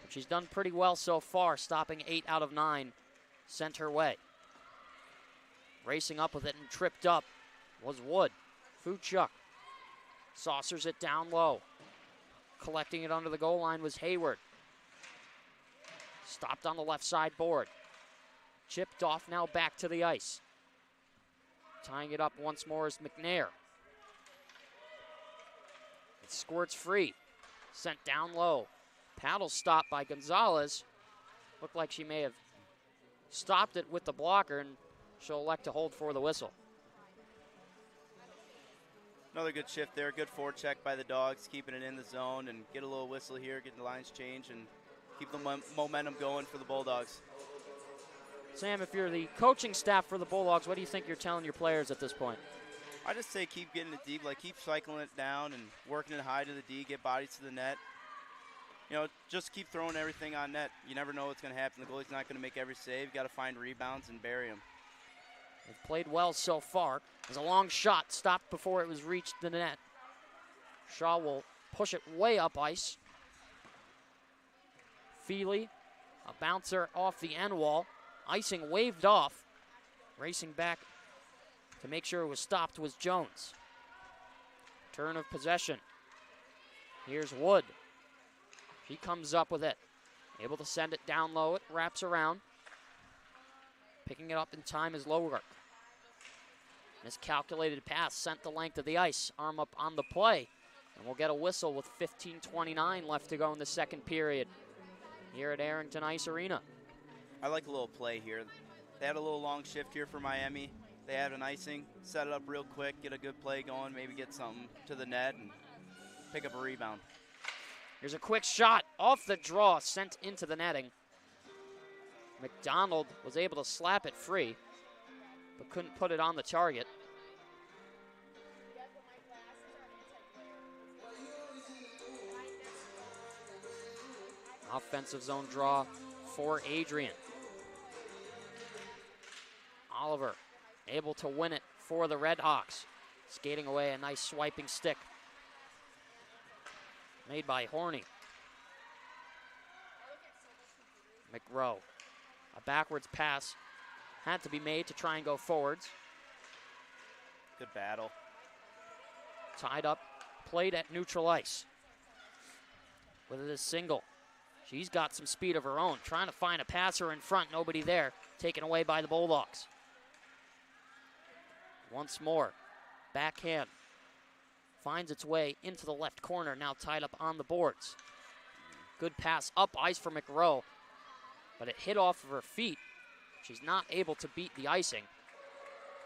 But she's done pretty well so far, stopping 8 out of 9 sent her way. Racing up with it and tripped up was Wood. Fuchuk saucers it down low. Collecting it under the goal line was Hayward. Stopped on the left side board. Chipped off, now back to the ice. Tying it up once more is McNair. It squirts free. Sent down low. Paddle stopped by Gonzalez. Looked like she may have stopped it with the blocker, and she'll elect to hold for the whistle. Another good shift there. Good forecheck by the Dogs, keeping it in the zone, and get a little whistle here, getting the lines changed, and keep the momentum going for the Bulldogs. Sam, if you're the coaching staff for the Bulldogs, what do you think you're telling your players at this point? I just say keep getting it deep, like keep cycling it down and working it high to the D, get bodies to the net. You know, just keep throwing everything on net. You never know what's going to happen. The goalie's not going to make every save. You got to find rebounds and bury them. They've played well so far. There's a long shot stopped before it was reached the net. Shaw will push it way up ice. Feely, a bouncer off the end wall. Icing waved off. Racing back to make sure it was stopped was Jones. Turn of possession. Here's Wood. He comes up with it. Able to send it down low. It wraps around. Picking it up in time is Lowerk. Miscalculated pass sent the length of the ice. Arm up on the play. And we'll get a whistle with 15:29 left to go in the second period here at Arrington Ice Arena. I like a little play here. They had a little long shift here for Miami. They had an icing, set it up real quick, get a good play going, maybe get something to the net and pick up a rebound. Here's a quick shot off the draw, sent into the netting. McDonald was able to slap it free, but couldn't put it on the target. Offensive zone draw for Adrian. Oliver able to win it for the Redhawks. Skating away, a nice swiping stick made by Horney. McRow. A backwards pass had to be made to try and go forwards. Good battle. Tied up, played at neutral ice. With it a single. She's got some speed of her own. Trying to find a passer in front, nobody there. Taken away by the Bulldogs. Once more, backhand. Finds its way into the left corner, now tied up on the boards. Good pass up ice for McRow, but it hit off of her feet. She's not able to beat the icing.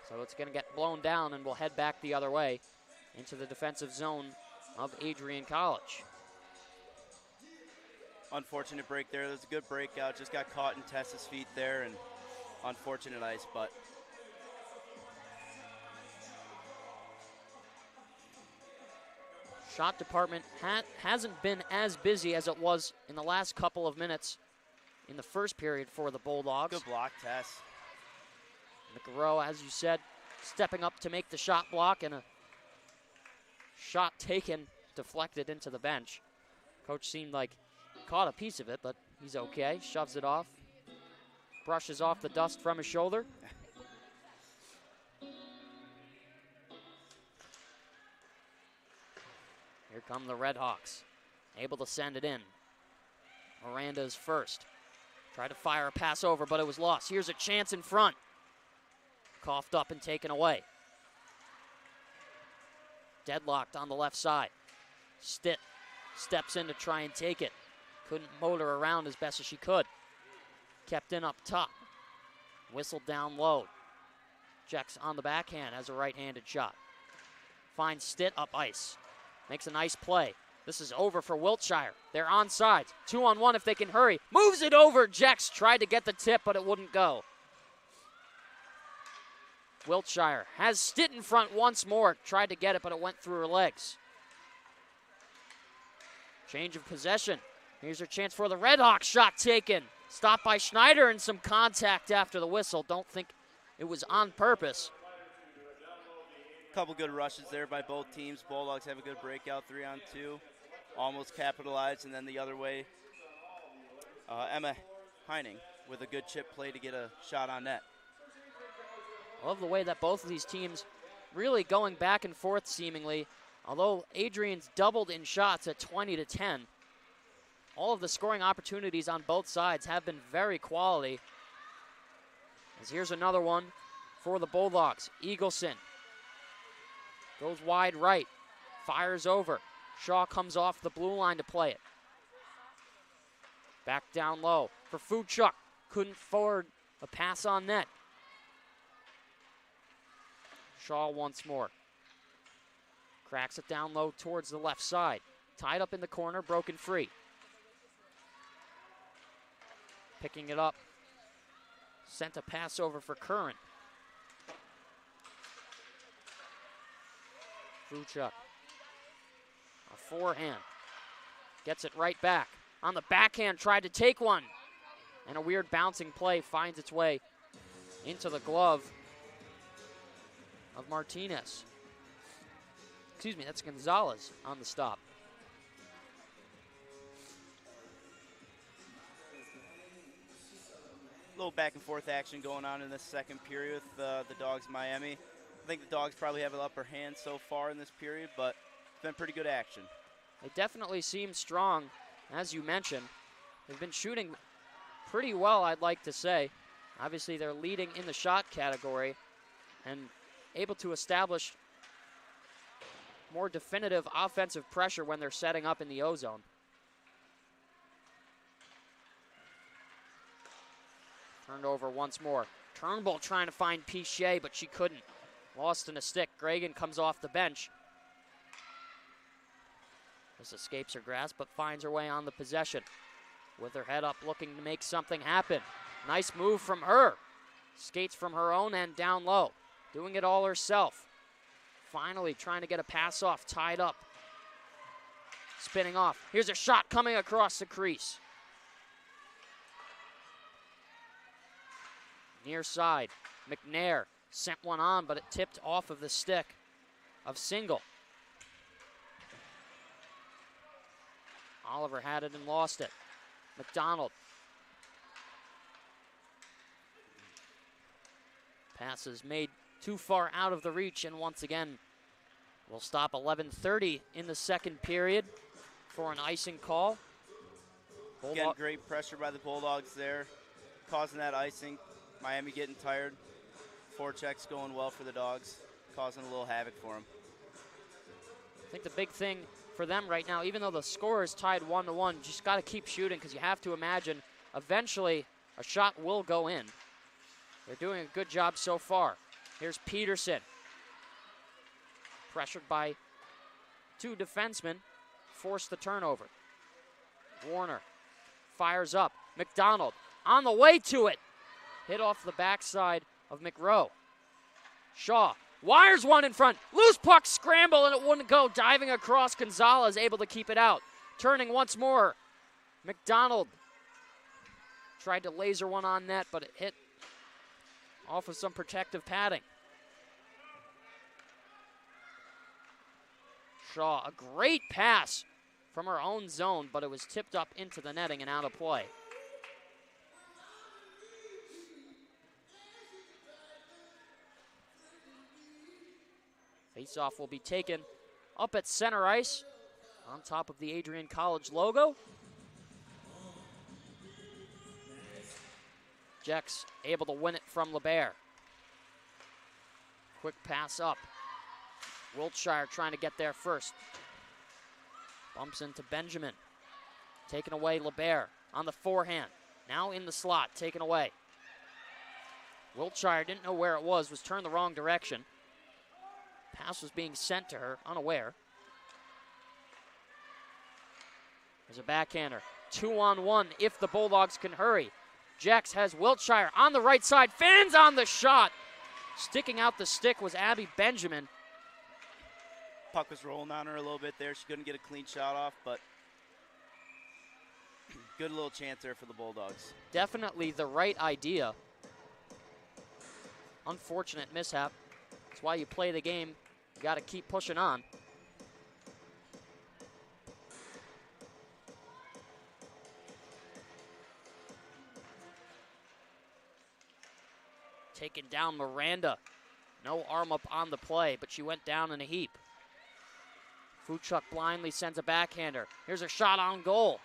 So it's going to get blown down and will head back the other way into the defensive zone of Adrian College. Unfortunate break there. There's a good breakout. Just got caught in Tessa's feet there, and unfortunate ice, but shot department hasn't been as busy as it was in the last couple of minutes in the first period for the Bulldogs. good block, Tess. McRow, as you said, stepping up to make the shot block, and a shot taken, deflected into the bench. Coach seemed like he caught a piece of it, but he's okay. Shoves it off, brushes off the dust from his shoulder. Here come the Redhawks, able to send it in. Miranda's first. Tried to fire a pass over, but it was lost. Here's a chance in front. Coughed up and taken away. Deadlocked on the left side. Stitt steps in to try and take it. Couldn't motor around as best as she could. Kept in up top. Whistled down low. Checks on the backhand, has a right-handed shot. Finds Stitt up ice. Makes a nice play. This is over for Wiltshire. They're on sides. 2-on-1 if they can hurry. Moves it over. Jex tried to get the tip, but it wouldn't go. Wiltshire has Stitt in front once more. Tried to get it, but it went through her legs. Change of possession. Here's her chance for the Redhawks. Shot taken. Stopped by Schneider and some contact after the whistle. Don't think it was on purpose. Couple good rushes there by both teams. Bulldogs have a good breakout, 3-on-2. Almost capitalized, and then the other way, Emma Heining with a good chip play to get a shot on net. I love the way that both of these teams really going back and forth seemingly. Although Adrian's doubled in shots at 20-10, all of the scoring opportunities on both sides have been very quality. As here's another one for the Bulldogs. Eagleson goes wide right, fires over. Shaw comes off the blue line to play it. Back down low for Fuchuk. Couldn't forward a pass on net. Shaw once more. Cracks it down low towards the left side. Tied up in the corner, broken free. Picking it up. Sent a pass over for Curran. Vuchuk. A forehand. Gets it right back. On the backhand, tried to take one. And a weird bouncing play finds its way into the glove of Martinez. Excuse me, that's Gonzalez on the stop. A little back and forth action going on in this second period with the Dogs Miami. I think the Dogs probably have an upper hand so far in this period, but it's been pretty good action. They definitely seem strong, as you mentioned. They've been shooting pretty well, I'd like to say. Obviously, they're leading in the shot category and able to establish more definitive offensive pressure when they're setting up in the O-zone. Turned over once more. Turnbull trying to find Piché, but she couldn't. Lost in a stick. Gregan comes off the bench. This escapes her grasp, but finds her way on the possession. With her head up, looking to make something happen. Nice move from her. Skates from her own end down low. Doing it all herself. Finally trying to get a pass off, tied up. Spinning off. Here's a shot coming across the crease. Near side, McNair sent one on, but it tipped off of the stick of Single. Oliver had it and lost it. McDonald. Passes made too far out of the reach, and once again, we'll stop 11:30 in the second period for an icing call. Again, great pressure by the Bulldogs there, causing that icing. Miami getting tired. Forecheck's going well for the Dogs, causing a little havoc for them. I think the big thing for them right now, even though the score is tied 1-1, you just got to keep shooting because you have to imagine eventually a shot will go in. They're doing a good job so far. Here's Peterson. Pressured by two defensemen, forced the turnover. Warner fires up. McDonald on the way to it. Hit off the backside of McRowe. Shaw wires one in front. Loose puck scramble, and it wouldn't go. Diving across, Gonzalez able to keep it out. Turning once more. McDonald tried to laser one on net, but it hit off of some protective padding. Shaw, a great pass from her own zone, but it was tipped up into the netting and out of play. Faceoff will be taken up at center ice on top of the Adrian College logo. Jex able to win it from LeBert. Quick pass up. Wiltshire trying to get there first. Bumps into Benjamin. Taken away LeBert on the forehand. Now in the slot, taken away. Wiltshire didn't know where it was turned the wrong direction. Pass was being sent to her, unaware. There's a backhander. 2-on-1 if the Bulldogs can hurry. Jex has Wiltshire on the right side. Fans on the shot. Sticking out the stick was Abby Benjamin. Puck was rolling on her a little bit there. She couldn't get a clean shot off, but good little chance there for the Bulldogs. Definitely the right idea. Unfortunate mishap. That's why you play the game. You got to keep pushing on. Taking down Miranda. No arm up on the play, but she went down in a heap. Vuchuk blindly sends a backhander. Here's a shot on goal.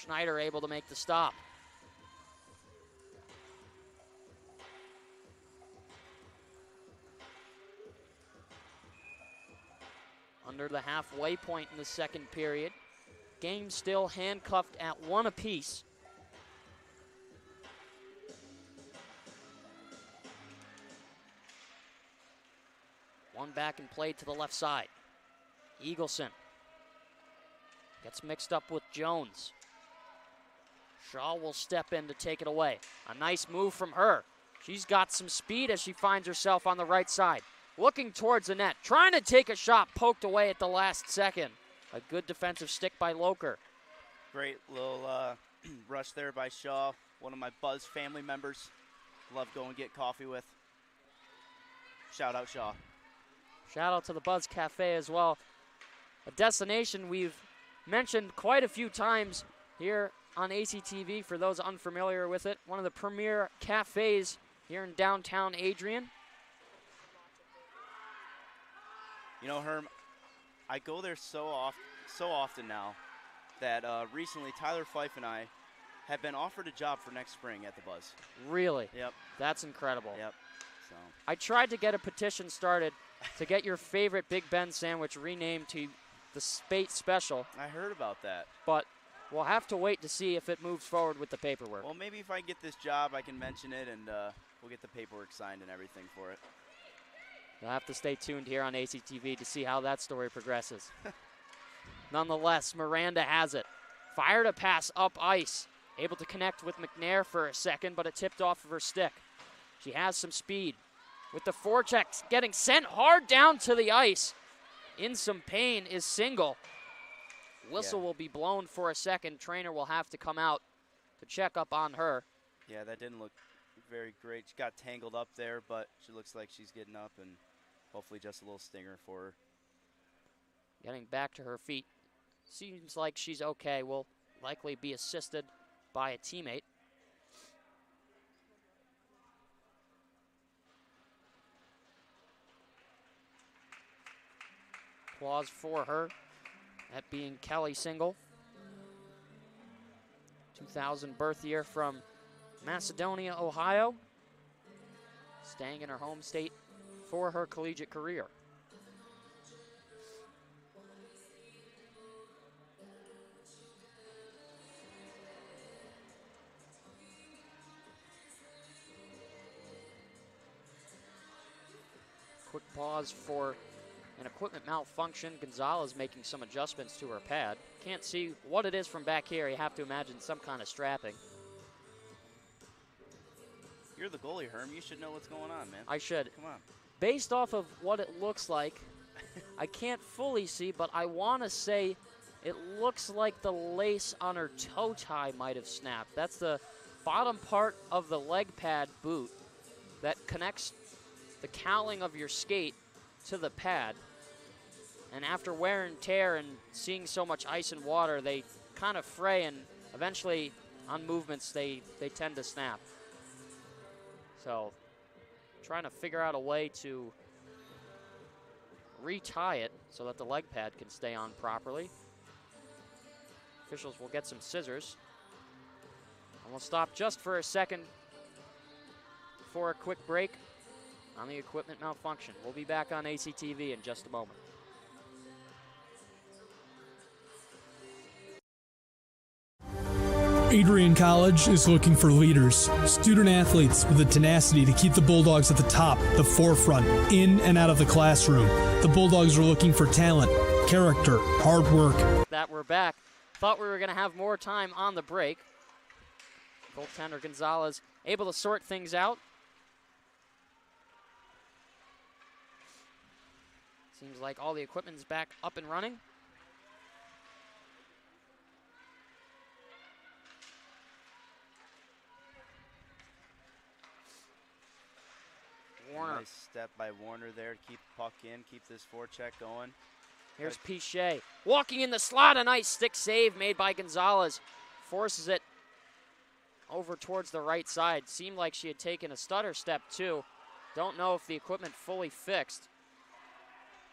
Schneider able to make the stop. Under the halfway point in the second period. Game still handcuffed at 1 apiece. One back and played to the left side. Eagleson gets mixed up with Jones. Shaw will step in to take it away. A nice move from her. She's got some speed as she finds herself on the right side. Looking towards the net, trying to take a shot, poked away at the last second. A good defensive stick by Loker. Great little rush there by Shaw, one of my Buzz family members. Love going get coffee with. Shout out Shaw. Shout out to the Buzz Cafe as well. A destination we've mentioned quite a few times here on ACTV for those unfamiliar with it. One of the premier cafes here in downtown Adrian. You know, Herm, I go there so often now that recently Tyler Fife and I have been offered a job for next spring at the Buzz. Really? Yep. That's incredible. Yep. So I tried to get a petition started to get your favorite Big Ben sandwich renamed to the Spate Special, I heard about that. but we'll have to wait to see if it moves forward with the paperwork. Well, maybe if I get this job, I can mention it, and we'll get the paperwork signed and everything for it. You'll have to stay tuned here on ACTV to see how that story progresses. Nonetheless, Miranda has it. Fired a pass up ice. Able to connect with McNair for a second, but it tipped off of her stick. She has some speed. With the forecheck getting sent hard down to the ice. In some pain is Single. Whistle will be blown for a second. Trainer will have to come out to check up on her. Yeah, that didn't look very great. She got tangled up there, but she looks like she's getting up, and hopefully just a little stinger for her. Getting back to her feet. Seems like she's okay. Will likely be assisted by a teammate. Applause for her. That being Kelly Single. 2000 birth year from Macedonia, Ohio. Staying in her home state for her collegiate career. Quick pause for an equipment malfunction. Gonzalez making some adjustments to her pad. Can't see what it is from back here. You have to imagine some kind of strapping. You're the goalie, Herm. You should know what's going on, man. I should. Come on. Based off of what it looks like, I can't fully see, but I want to say it looks like the lace on her toe tie might have snapped. That's the bottom part of the leg pad boot that connects the cowling of your skate to the pad. And after wear and tear and seeing so much ice and water, they kind of fray, and eventually on movements they tend to snap. So trying to figure out a way to retie it so that the leg pad can stay on properly. Officials will get some scissors. And we'll stop just for a second for a quick break on the equipment malfunction. We'll be back on ACTV in just a moment. Adrian College is looking for leaders, student athletes with the tenacity to keep the Bulldogs at the top, the forefront, in and out of the classroom. The Bulldogs are looking for talent, character, hard work. That we're back. Thought we were going to have more time on the break. Goaltender Gonzalez able to sort things out. Seems like all the equipment's back up and running. Warner. Nice step by Warner there to keep the puck in, keep this forecheck going. Here's Pichet. Walking in the slot, a nice stick save made by Gonzalez. Forces it over towards the right side. Seemed like she had taken a stutter step too. Don't know if the equipment fully fixed.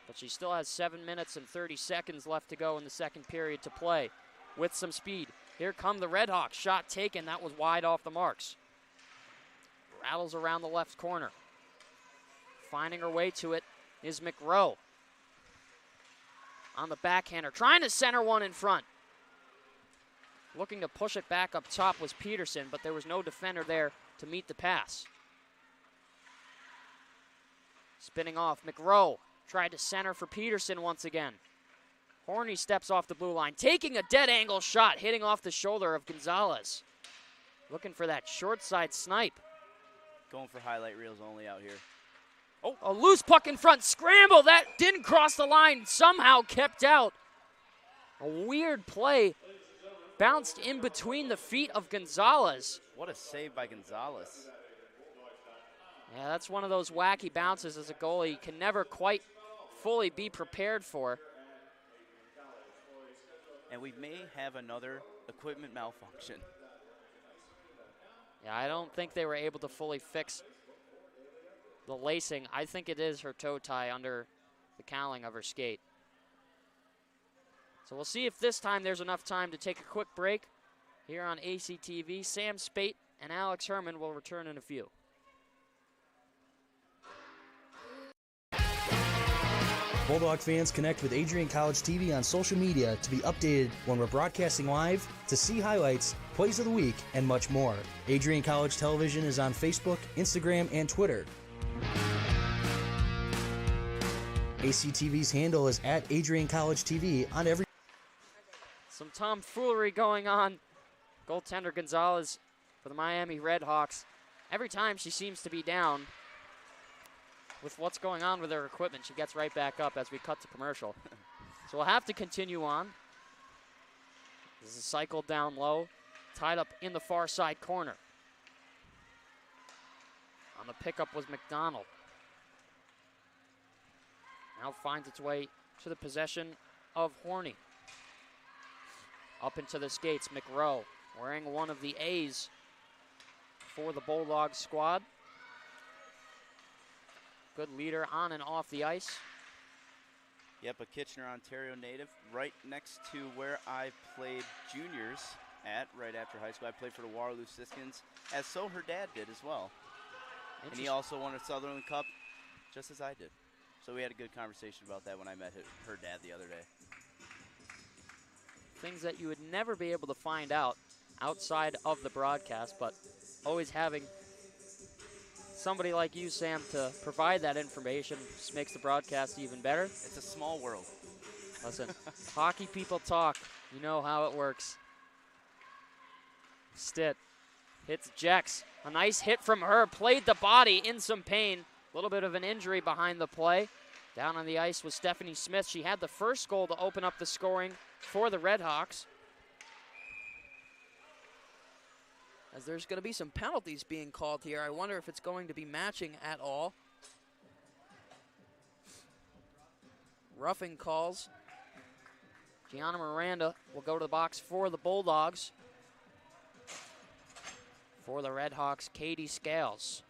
But she still has 7 minutes and 30 seconds left to go in the second period to play with some speed. Here come the Redhawks. Shot taken. That was wide off the marks. Rattles around the left corner. Finding her way to it is McRowe. On the backhander. Trying to center one in front. Looking to push it back up top was Peterson, but there was no defender there to meet the pass. Spinning off. McRowe Tried to center for Peterson once again. Horny steps off the blue line, taking a dead angle shot, hitting off the shoulder of Gonzalez. Looking for that short side snipe. Going for highlight reels only out here. Oh, a loose puck in front, scramble, that didn't cross the line, somehow kept out. A weird play, bounced in between the feet of Gonzalez. What a save by Gonzalez. Yeah, that's one of those wacky bounces as a goalie you can never quite fully be prepared for. And we may have another equipment malfunction. Yeah, I don't think they were able to fully fix the lacing. I think it is her toe tie under the cowling of her skate. So we'll see if this time there's enough time to take a quick break here on ACTV. Sam Spate and Alex Herman will return in a few. Bulldog fans, connect with Adrian College TV on social media to be updated when we're broadcasting live, to see highlights, plays of the week, and much more. Adrian College Television is on Facebook, Instagram, and Twitter. ACTV's handle is at Adrian College TV on every... Some tomfoolery going on. Goaltender Gonzalez for the Miami Redhawks. Every time she seems to be down with what's going on with her equipment, she gets right back up as we cut to commercial. So we'll have to continue on. This is cycled down low, tied up in the far side corner. On the pickup was McDonald. Now finds its way to the possession of Horny. Up into the skates, McRowe, wearing one of the A's for the Bulldogs squad. Good leader on and off the ice. Yep, a Kitchener, Ontario native, right next to where I played juniors at right after high school. I played for the Waterloo Siskins, as so her dad did as well. And he also won a Sutherland Cup, just as I did. So we had a good conversation about that when I met her dad the other day. Things that you would never be able to find out outside of the broadcast, but always having somebody like you, Sam, to provide that information just makes the broadcast even better. It's a small world. Listen, hockey people talk. You know how it works. Stitt hits Jex. A nice hit from her. Played the body in some pain. A little bit of an injury behind the play. Down on the ice was Stephanie Smith. She had the first goal to open up the scoring for the Redhawks. As there's going to be some penalties being called here. I wonder if it's going to be matching at all. Roughing calls. Gianna Miranda will go to the box for the Bulldogs. For the Redhawks, Katie Scales.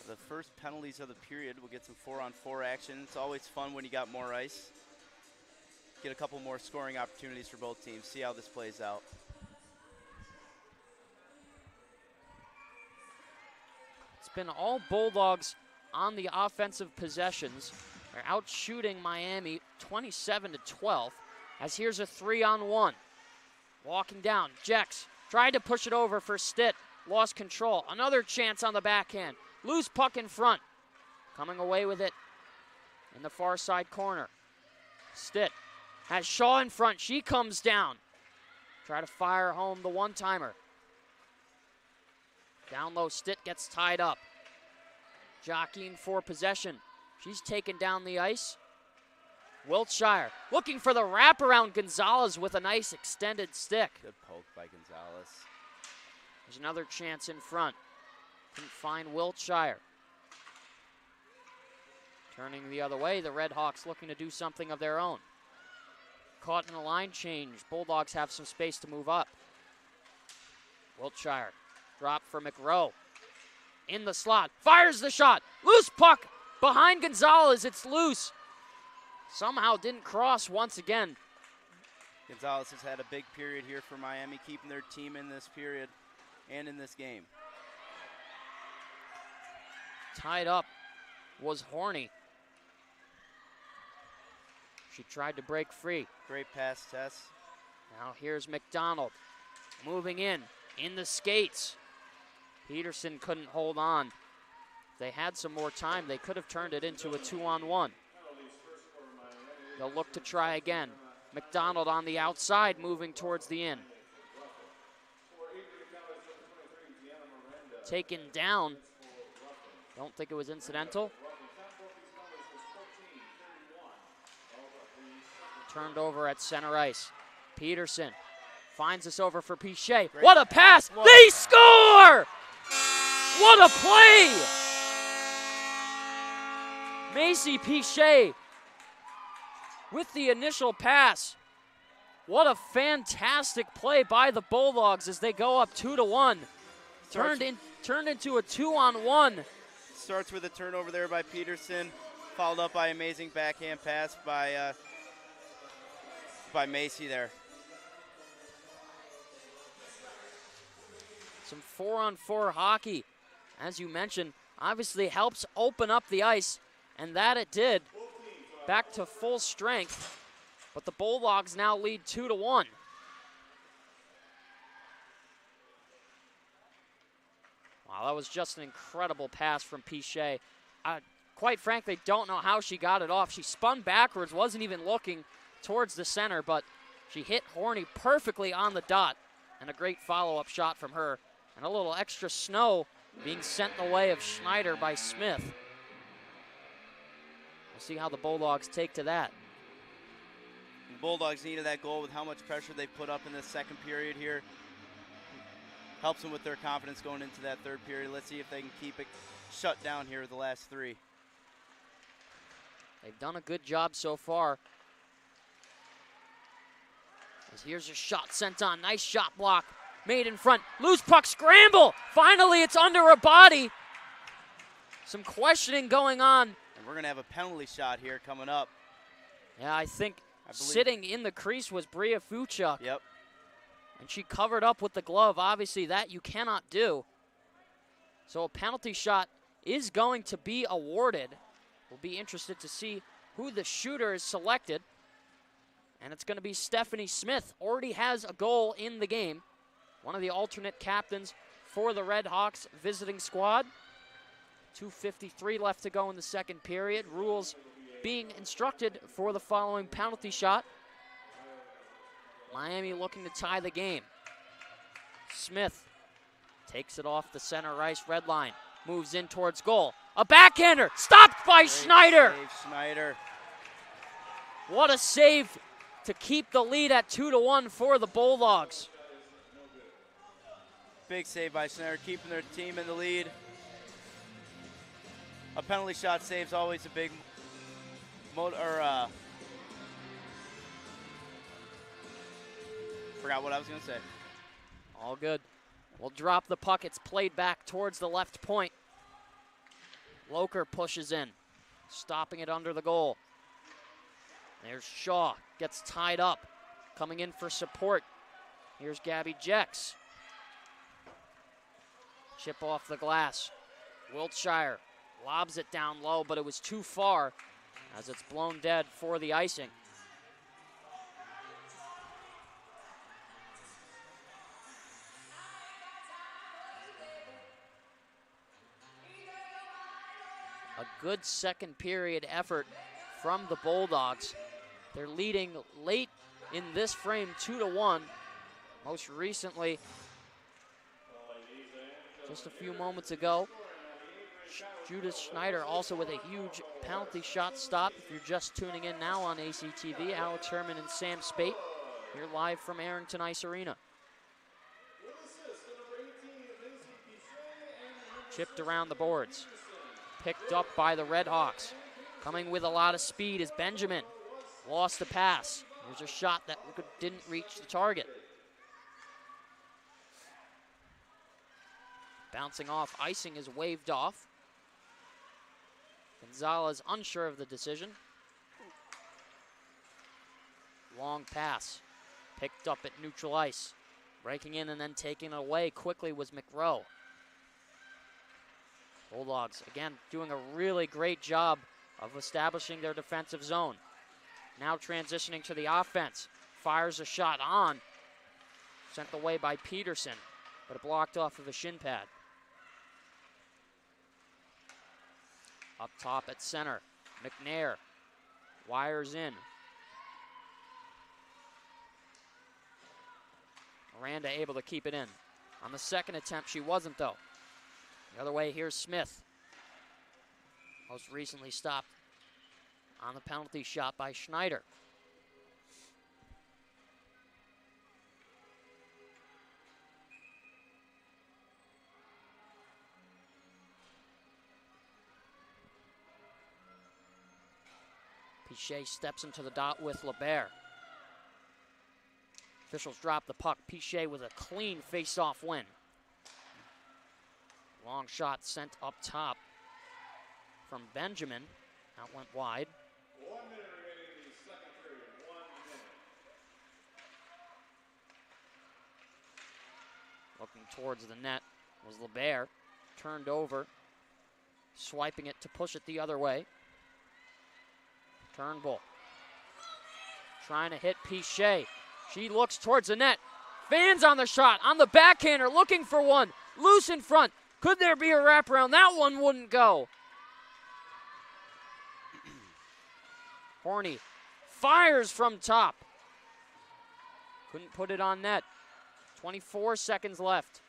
The first penalties of the period, we'll get some 4-on-4 action. It's always fun when you got more ice. Get a couple more scoring opportunities for both teams. See how this plays out. It's been all Bulldogs on the offensive possessions. They're out shooting Miami 27-12. As here's a 3-on-1. Walking down, Jex tried to push it over for Stitt. Lost control. Another chance on the backhand. Loose puck in front. Coming away with it in the far side corner. Stitt has Shaw in front. She comes down. Try to fire home the one-timer. Down low, Stitt gets tied up. Jockeying for possession. She's taken down the ice. Wiltshire looking for the wraparound. Gonzalez with a nice extended stick. Good poke by Gonzalez. There's another chance in front. Couldn't find Wiltshire. Turning the other way, the Redhawks looking to do something of their own. Caught in a line change. Bulldogs have some space to move up. Wiltshire drop for McRowe. In the slot, fires the shot. Loose puck behind Gonzalez. It's loose. Somehow didn't cross once again. Gonzalez has had a big period here for Miami, keeping their team in this period and in this game. Tied up was Horny. She tried to break free. Great pass, Tess. Now here's McDonald moving in the skates. Peterson couldn't hold on. If they had some more time, they could have turned it into a 2-on-1. They'll look to try again. McDonald on the outside, moving towards the in. Taken down. Don't think it was incidental. Turned over at center ice. Peterson finds us over for Pichet. What a pass! They score! What a play! Macy Pichet with the initial pass. What a fantastic play by the Bulldogs as they go up 2-1. Turned into a 2-on-1. Starts with a turnover there by Peterson, followed up by amazing backhand pass by Macy there. Some 4-on-4 hockey, as you mentioned, obviously helps open up the ice, and that it did. Back to full strength, but the Bulldogs now lead 2-1. Wow, that was just an incredible pass from Pichet. Quite frankly, don't know how she got it off. She spun backwards, wasn't even looking towards the center, but she hit Horny perfectly on the dot, and a great follow-up shot from her. And a little extra snow being sent in the way of Schneider by Smith. We'll see how the Bulldogs take to that. The Bulldogs needed that goal with how much pressure they put up in the second period here. Helps them with their confidence going into that third period. Let's see if they can keep it shut down here the last three. They've done a good job so far. As here's a shot sent on. Nice shot block. Made in front. Loose puck scramble. Finally, it's under a body. Some questioning going on. And we're going to have a penalty shot here coming up. Yeah, I think sitting in the crease was Bria Fuchuk. Yep. And she covered up with the glove. Obviously, that you cannot do. So a penalty shot is going to be awarded. We'll be interested to see who the shooter is selected. And it's going to be Stephanie Smith. Already has a goal in the game. One of the alternate captains for the Red Hawks visiting squad. 2:53 left to go in the second period. Rules being instructed for the following penalty shot. Miami looking to tie the game. Smith takes it off the center ice red line. Moves in towards goal. A backhander stopped by Schneider. Schneider. What a save to keep the lead at 2-1 for the Bulldogs. Big save by Schneider, keeping their team in the lead. A penalty shot save's always a big forgot what I was going to say. All good. We'll drop the puck. It's played back towards the left point. Loker pushes in, stopping it under the goal. There's Shaw, gets tied up, coming in for support. Here's Gabby Jex. Chip off the glass. Wiltshire lobs it down low, but it was too far as it's blown dead for the icing. A good second period effort from the Bulldogs. They're leading late in this frame 2-1. Most recently, just a few moments ago, Judith Schneider also with a huge penalty shot stop. If you're just tuning in now on ACTV, Alex Herman and Sam Spate here live from Arrington Ice Arena. Chipped around the boards. Picked up by the Red Hawks. Coming with a lot of speed is Benjamin. Lost the pass. Here's a shot that didn't reach the target. Bouncing off, icing is waved off. Gonzalez unsure of the decision. Long pass. Picked up at neutral ice. Breaking in and then taking it away quickly was McRow. Bulldogs, again, doing a really great job of establishing their defensive zone. Now transitioning to the offense. Fires a shot on. Sent away by Peterson, but it blocked off of a shin pad. Up top at center, McNair wires in. Miranda able to keep it in. On the second attempt, she wasn't, though. The other way, here's Smith. Most recently stopped on the penalty shot by Schneider. Pichet steps into the dot with LeBert. Officials drop the puck. Pichet with a clean face-off win. Long shot sent up top from Benjamin. That went wide. 1 minute remaining in the second period. 1 minute. Looking towards the net was LeBert. Turned over. Swiping it to push it the other way. Turnbull. Trying to hit Pichet. She looks towards the net. Fans on the shot. On the backhander. Looking for one. Loose in front. Could there be a wraparound? That one wouldn't go. Horny fires from top. Couldn't put it on net. 24 seconds left.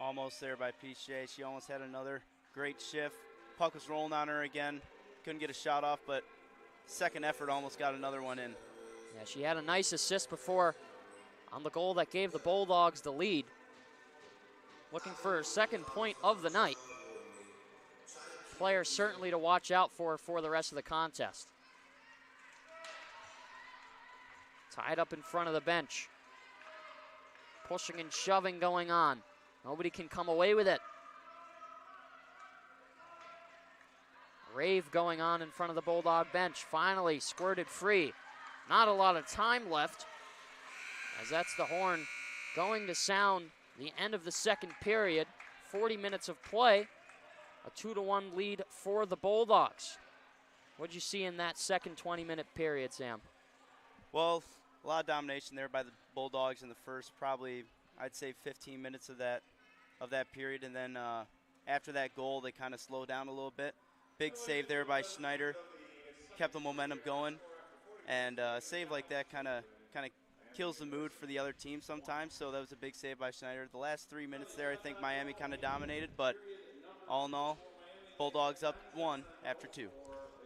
Almost there by Pichet. She almost had another great shift. Puck was rolling on her again. Couldn't get a shot off, but second effort almost got another one in. Yeah, she had a nice assist before on the goal that gave the Bulldogs the lead. Looking for her second point of the night. Player certainly to watch out for the rest of the contest. Tied up in front of the bench. Pushing and shoving going on. Nobody can come away with it. Rave going on in front of the Bulldog bench. Finally squirted free. Not a lot of time left, as that's the horn going to sound the end of the second period. 40 minutes of play. A 2-1 lead for the Bulldogs. What did you see in that second 20-minute period, Sam? Well, a lot of domination there by the Bulldogs in the first, probably I'd say 15 minutes of that period, and then after that goal, they kind of slowed down a little bit. Big save there by Schneider, kept the momentum going, and a save like that kind of kills the mood for the other team sometimes. So that was a big save by Schneider. The last 3 minutes there, I think Miami kind of dominated, but all in all, Bulldogs up 1 after 2.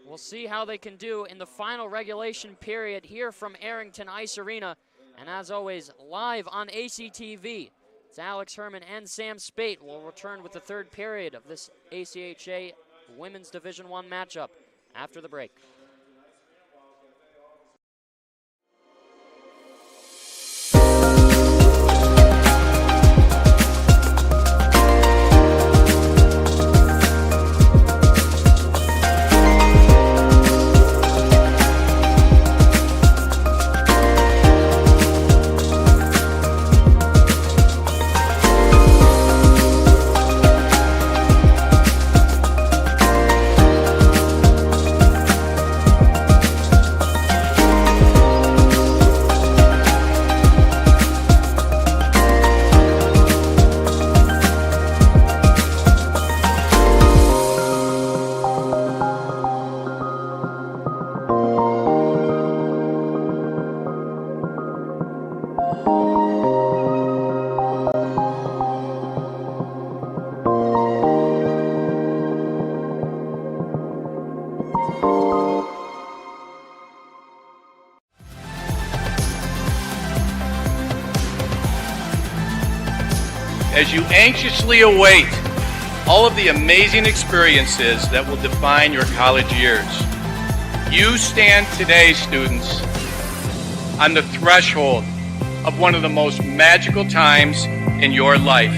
We'll see how they can do in the final regulation period here from Arrington Ice Arena. And as always, live on ACTV, it's Alex Herman and Sam Spate will return with the third period of this ACHA Women's Division I matchup after the break. As you anxiously await all of the amazing experiences that will define your college years, you stand today, students, on the threshold of one of the most magical times in your life.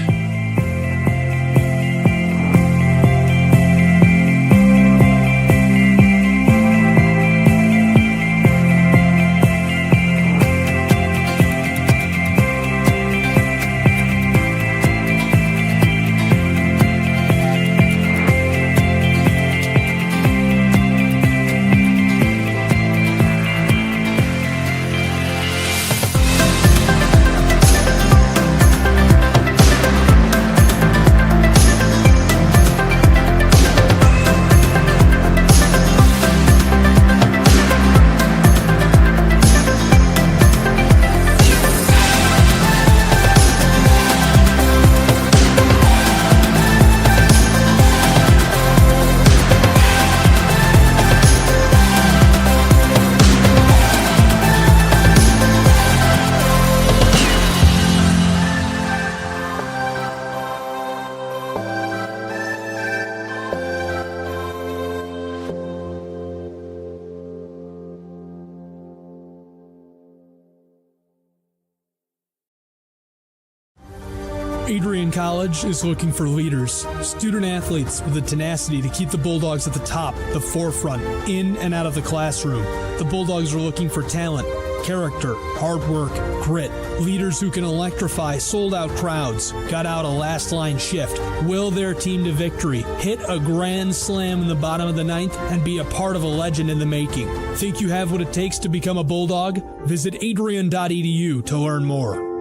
Adrian College is looking for leaders, student athletes with the tenacity to keep the Bulldogs at the top, the forefront, in and out of the classroom. The Bulldogs are looking for talent, character, hard work, grit, leaders who can electrify sold-out crowds, got out a last-line shift, will their team to victory, hit a grand slam in the bottom of the ninth, and be a part of a legend in the making. Think you have what it takes to become a Bulldog? Visit adrian.edu to learn more.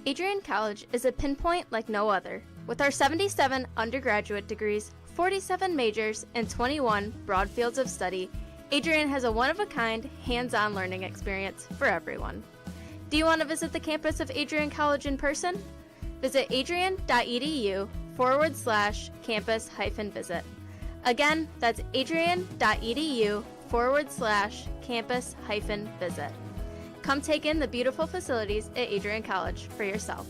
Adrian College is a pinpoint like no other. With our 77 undergraduate degrees, 47 majors, and 21 broad fields of study, Adrian has a one-of-a-kind, hands-on learning experience for everyone. Do you want to visit the campus of Adrian College in person? Visit adrian.edu/campus-visit. Again, that's adrian.edu/campus-visit. Come take in the beautiful facilities at Adrian College for yourself.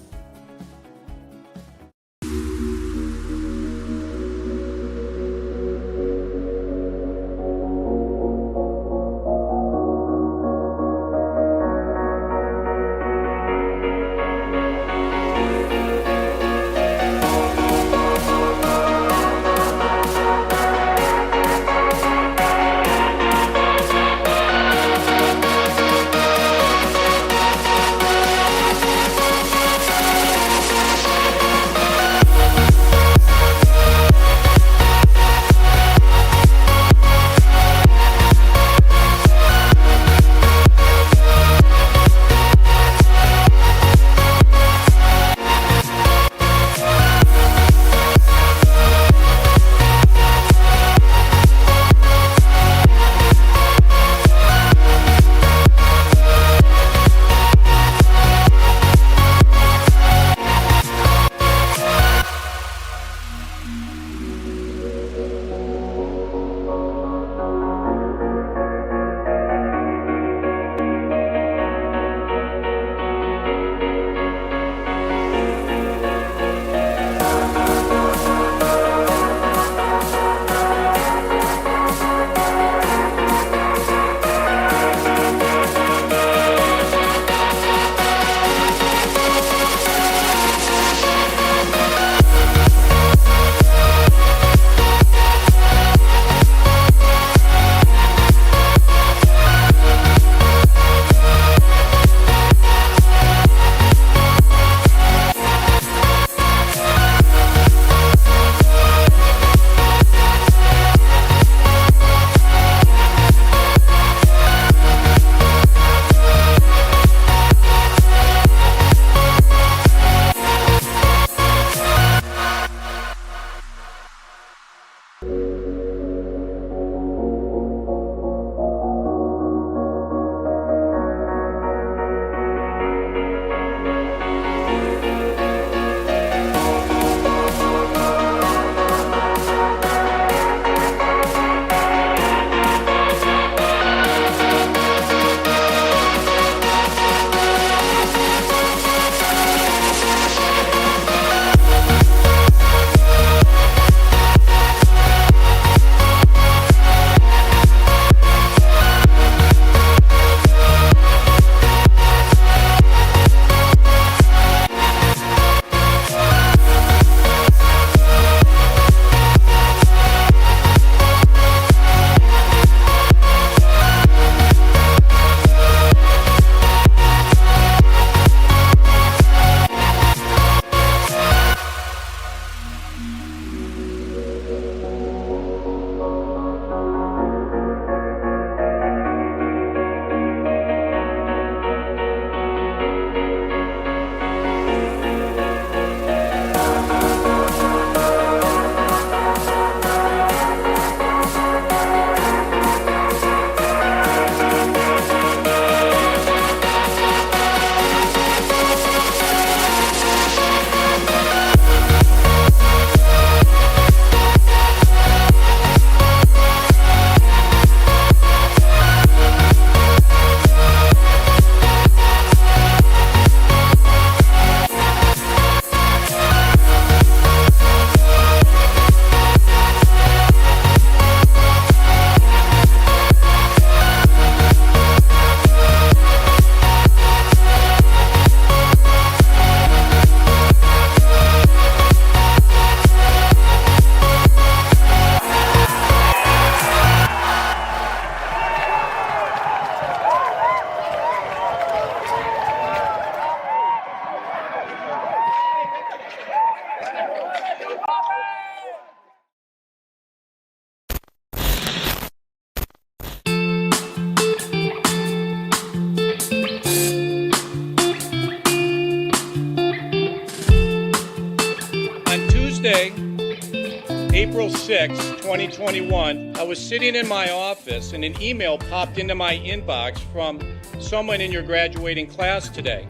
April 6, 2021, I was sitting in my office and an email popped into my inbox from someone in your graduating class today.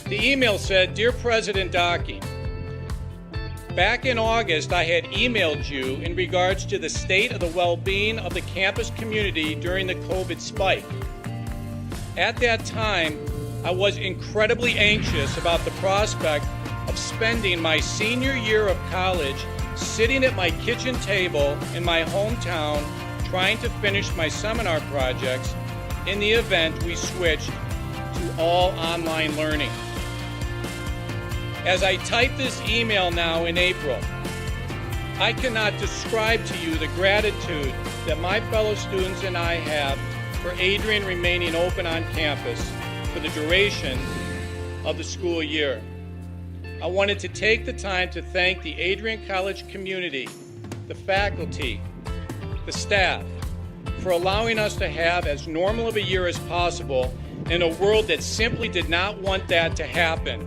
The email said, "Dear President Docking, back in August, I had emailed you in regards to the state of the well-being of the campus community during the COVID spike. At that time, I was incredibly anxious about the prospect of spending my senior year of college sitting at my kitchen table in my hometown trying to finish my seminar projects in the event we switched to all online learning. As I type this email now in April, I cannot describe to you the gratitude that my fellow students and I have for Adrian remaining open on campus for the duration of the school year. I wanted to take the time to thank the Adrian College community, the faculty, the staff, for allowing us to have as normal of a year as possible in a world that simply did not want that to happen.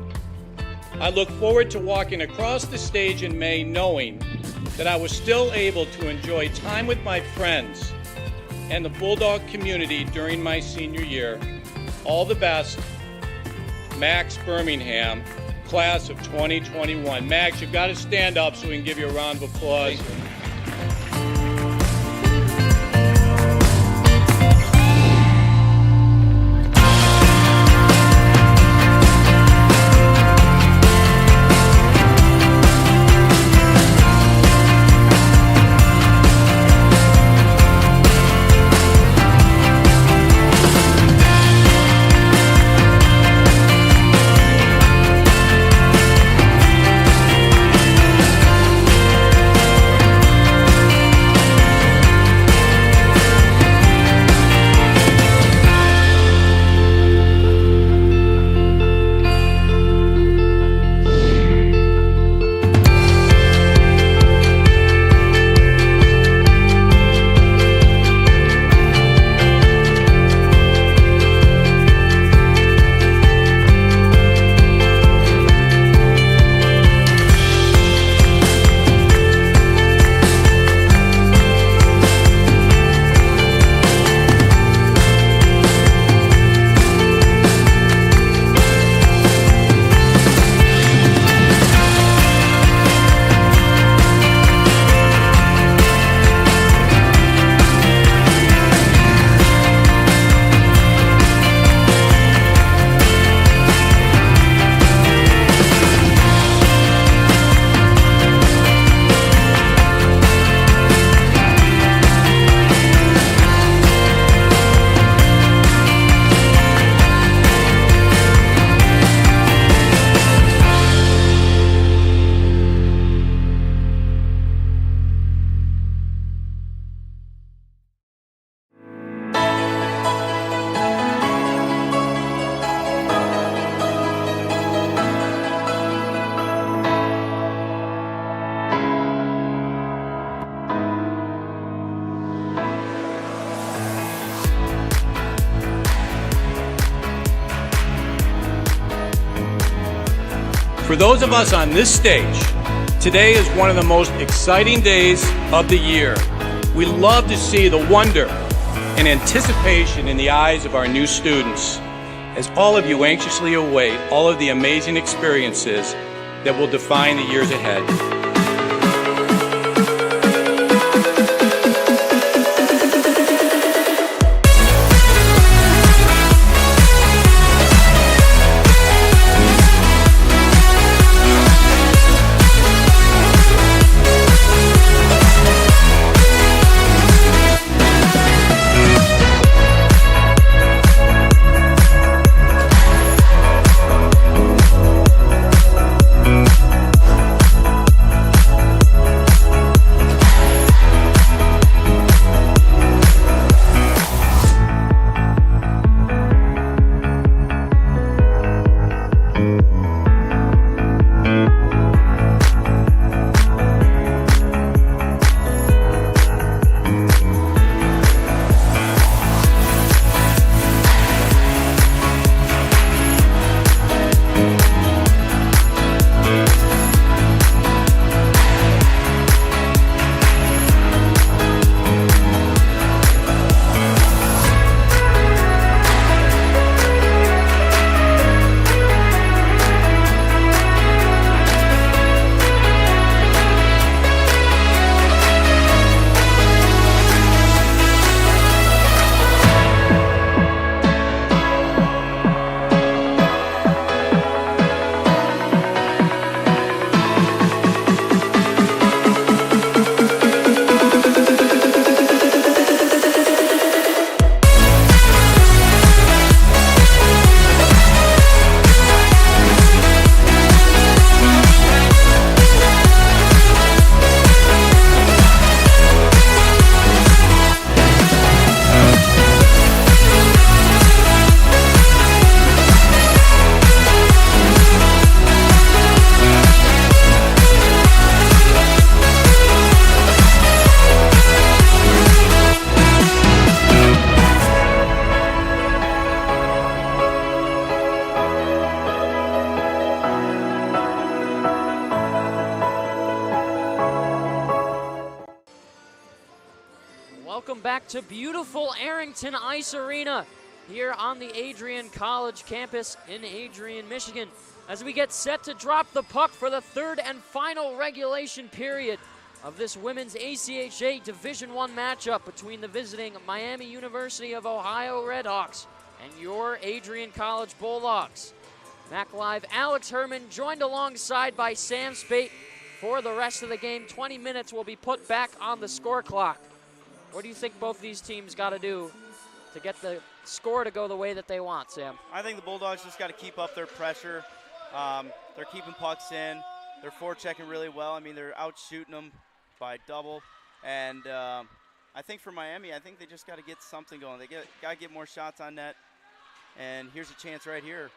I look forward to walking across the stage in May knowing that I was still able to enjoy time with my friends and the Bulldog community during my senior year. All the best, Max Birmingham, class of 2021. Max, you've got to stand up so we can give you a round of applause. For those of us on this stage, today is one of the most exciting days of the year. We love to see the wonder and anticipation in the eyes of our new students, as all of you anxiously await all of the amazing experiences that will define the years ahead. to beautiful Arrington Ice Arena here on the Adrian College campus in Adrian, Michigan, as we get set to drop the puck for the third and final regulation period of this women's ACHA Division I matchup between the visiting Miami University of Ohio Redhawks and your Adrian College Bulldogs. Mac Live Alex Herman joined alongside by Sam Spate for the rest of the game. 20 minutes will be put back on the score clock. What do you think both these teams got to do to get the score to go the way that they want, Sam? I think the Bulldogs just got to keep up their pressure. They're keeping pucks in. They're forechecking really well. I mean, they're out shooting them by double. And I think for Miami, I think they just got to get something going. They got to get more shots on net. And here's a chance right here.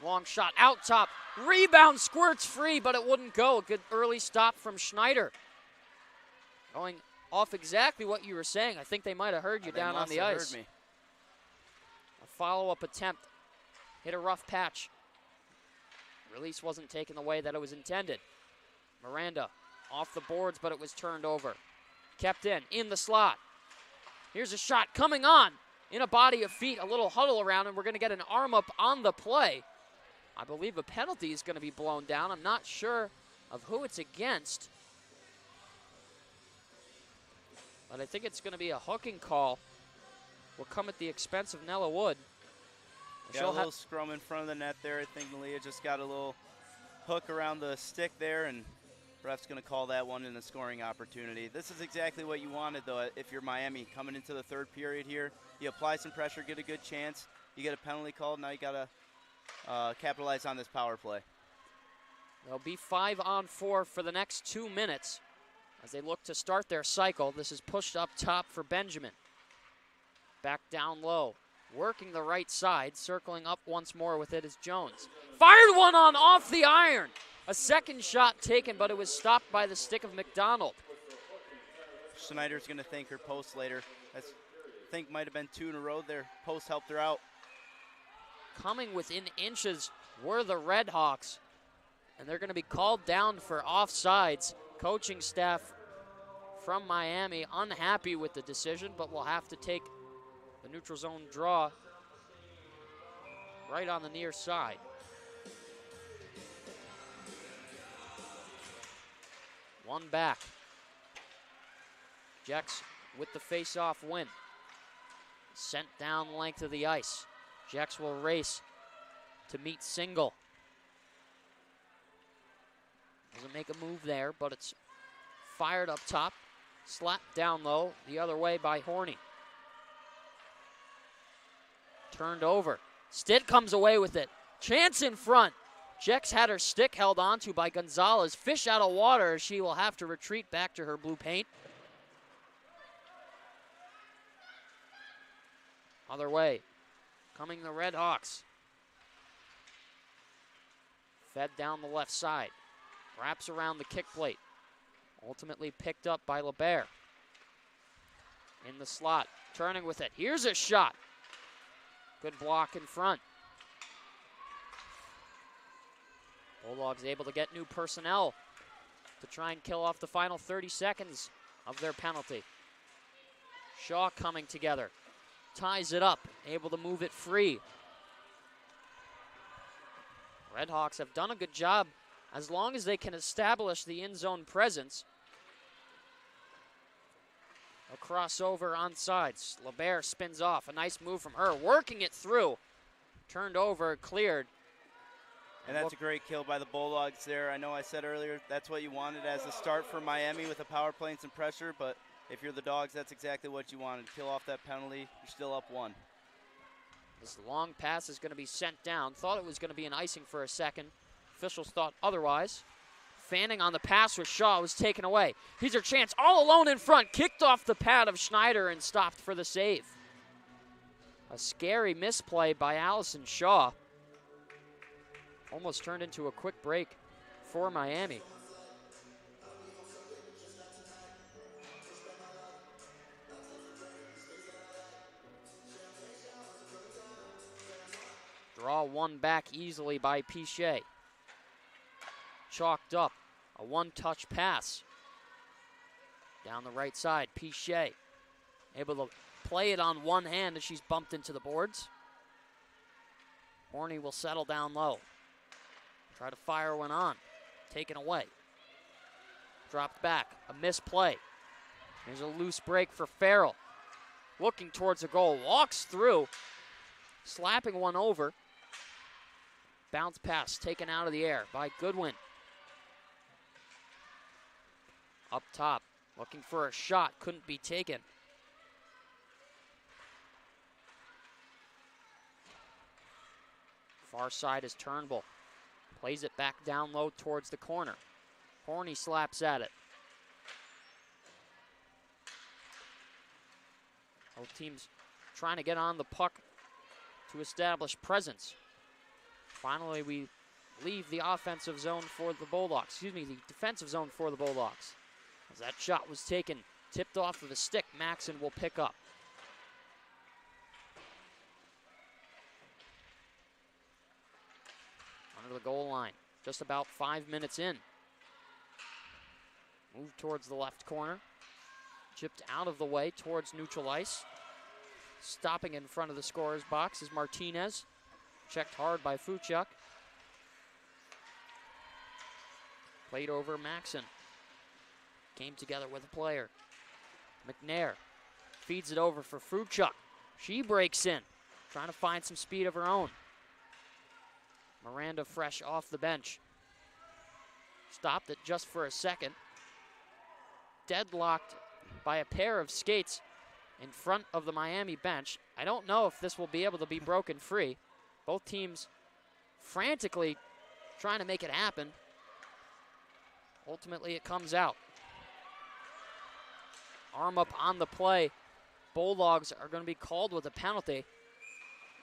Long shot out top. Rebound squirts free, but it wouldn't go. A good early stop from Schneider. Going off exactly what you were saying. I think they might have heard you down on the ice. Heard me. A follow-up attempt. Hit a rough patch. Release wasn't taken the way that it was intended. Miranda off the boards, but it was turned over. Kept in the slot. Here's a shot coming on. In a body of feet, a little huddle around, and we're going to get an arm up on the play. I believe a penalty is going to be blown down. I'm not sure of who it's against, but I think it's going to be a hooking call. Will come at the expense of Nella Wood. Got a little scrum in front of the net there. I think Malia just got a little hook around the stick there, and ref's going to call that one in a scoring opportunity. This is exactly what you wanted, though, if you're Miami coming into the third period here. You apply some pressure, get a good chance. You get a penalty called. Now you got to capitalize on this power play. They'll be 5-on-4 for the next 2 minutes as they look to start their cycle. This is pushed up top for Benjamin. Back down low. Working the right side. Circling up once more with it is Jones. Fired one on off the iron. A second shot taken, but it was stopped by the stick of McDonald. Schneider's going to thank her post later. I think might have been 2 in a row there. Post helped her out. Coming within inches were the Redhawks, and they're going to be called down for offsides. Coaching staff from Miami unhappy with the decision, but will have to take the neutral zone draw right on the near side. One back. Jex with the face-off win. Sent down the length of the ice. Jex will race to meet Single. Doesn't make a move there, but it's fired up top. Slapped down low the other way by Horny. Turned over. Stitt comes away with it. Chance in front. Jex had her stick held onto by Gonzalez. Fish out of water. She will have to retreat back to her blue paint. Other way. Coming the Redhawks. Fed down the left side. Wraps around the kick plate. Ultimately picked up by LeBert. In the slot. Turning with it. Here's a shot. Good block in front. Bulldogs able to get new personnel to try and kill off the final 30 seconds of their penalty. Shaw coming together. Ties it up. Able to move it free. Redhawks have done a good job as long as they can establish the in-zone presence. A crossover on sides. LeBert spins off. A nice move from her. Working it through. Turned over, cleared. And that's a great kill by the Bulldogs there. I know I said earlier that's what you wanted as a start for Miami with a power play and some pressure, but if you're the Dogs, that's exactly what you wanted. Kill off that penalty. You're still up 1. This long pass is going to be sent down. Thought it was going to be an icing for a second. Officials thought otherwise. Fanning on the pass with Shaw was taken away. Here's her chance all alone in front. Kicked off the pad of Schneider and stopped for the save. A scary misplay by Allison Shaw. Almost turned into a quick break for Miami. Draw one back easily by Pichet. Chalked up. A one-touch pass. Down the right side, Pichet. Able to play it on one hand as she's bumped into the boards. Horney will settle down low. Try to fire one on. Taken away. Dropped back. A misplay. There's a loose break for Farrell. Looking towards the goal. Walks through. Slapping one over. Bounce pass taken out of the air by Goodwin. Up top. Looking for a shot. Couldn't be taken. Far side is Turnbull. Plays it back down low towards the corner. Horney slaps at it. Both teams trying to get on the puck to establish presence. Finally, we leave the offensive zone for the Bulldogs. Excuse me, the defensive zone for the Bulldogs. As that shot was taken, tipped off of the stick, Maxon will pick up. Under the goal line, just about 5 minutes in. Move towards the left corner. Chipped out of the way towards neutral ice. Stopping in front of the scorer's box is Martinez. Checked hard by Fuchuk. Played over Maxon. Came together with a player. McNair feeds it over for Fuchuk. She breaks in, trying to find some speed of her own. Miranda fresh off the bench. Stopped it just for a second. Deadlocked by a pair of skates in front of the Miami bench. I don't know if this will be able to be broken free. Both teams frantically trying to make it happen. Ultimately, it comes out. Arm up on the play. Bulldogs are going to be called with a penalty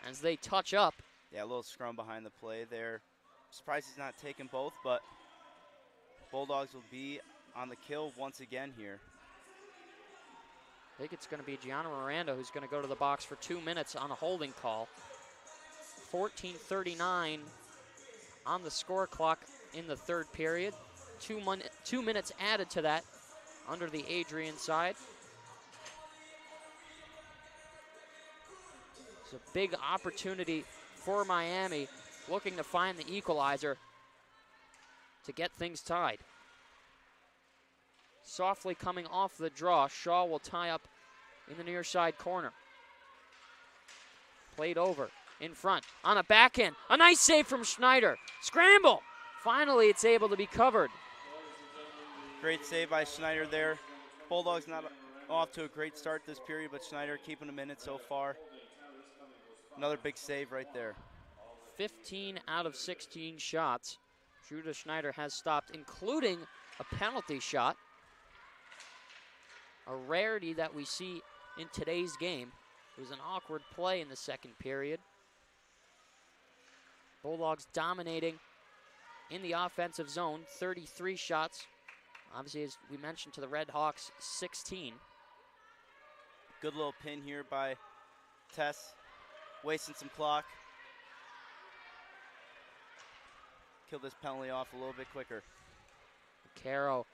as they touch up. Yeah, a little scrum behind the play there. Surprised he's not taking both, but Bulldogs will be on the kill once again here. I think it's going to be Gianna Miranda who's going to go to the box for 2 minutes on a holding call. 14:39 on the score clock in the third period. 2 minutes added to that under the Adrian side. It's a big opportunity for Miami, looking to find the equalizer to get things tied. Softly coming off the draw, Shaw will tie up in the near side corner. Played over, in front, on a backhand. A nice save from Schneider. Scramble! Finally, it's able to be covered. Great save by Schneider there. Bulldogs not off to a great start this period, but Schneider keeping them in it so far. Another big save right there. 15 out of 16 shots Judah Schneider has stopped, including a penalty shot. A rarity that we see in today's game. It was an awkward play in the second period. Bulldogs dominating in the offensive zone, 33 shots. Obviously, as we mentioned, to the Red Hawks, 16. Good little pin here by Tess, wasting some clock. Kill this penalty off a little bit quicker. Caro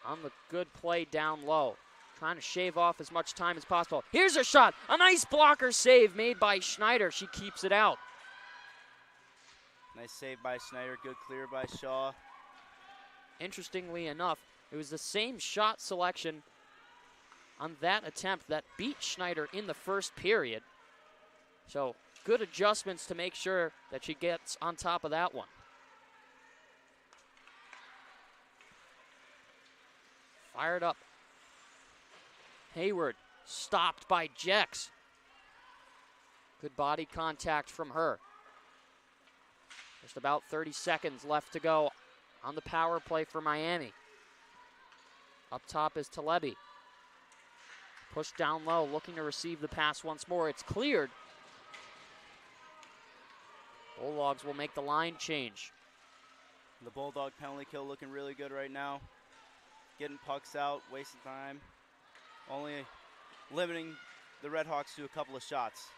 on the good play down low, trying to shave off as much time as possible. Here's a shot, a nice blocker save made by Schneider. She keeps it out. Nice save by Schneider, good clear by Shaw. Interestingly enough, it was the same shot selection on that attempt that beat Schneider in the first period. So good adjustments to make sure that she gets on top of that one. Fired up. Hayward stopped by Jex. Good body contact from her. Just about 30 seconds left to go on the power play for Miami. Up top is Talebi. Pushed down low, looking to receive the pass once more. It's cleared. Bulldogs will make the line change. The Bulldog penalty kill looking really good right now. Getting pucks out, wasting time. Only limiting the Red Hawks to a couple of shots.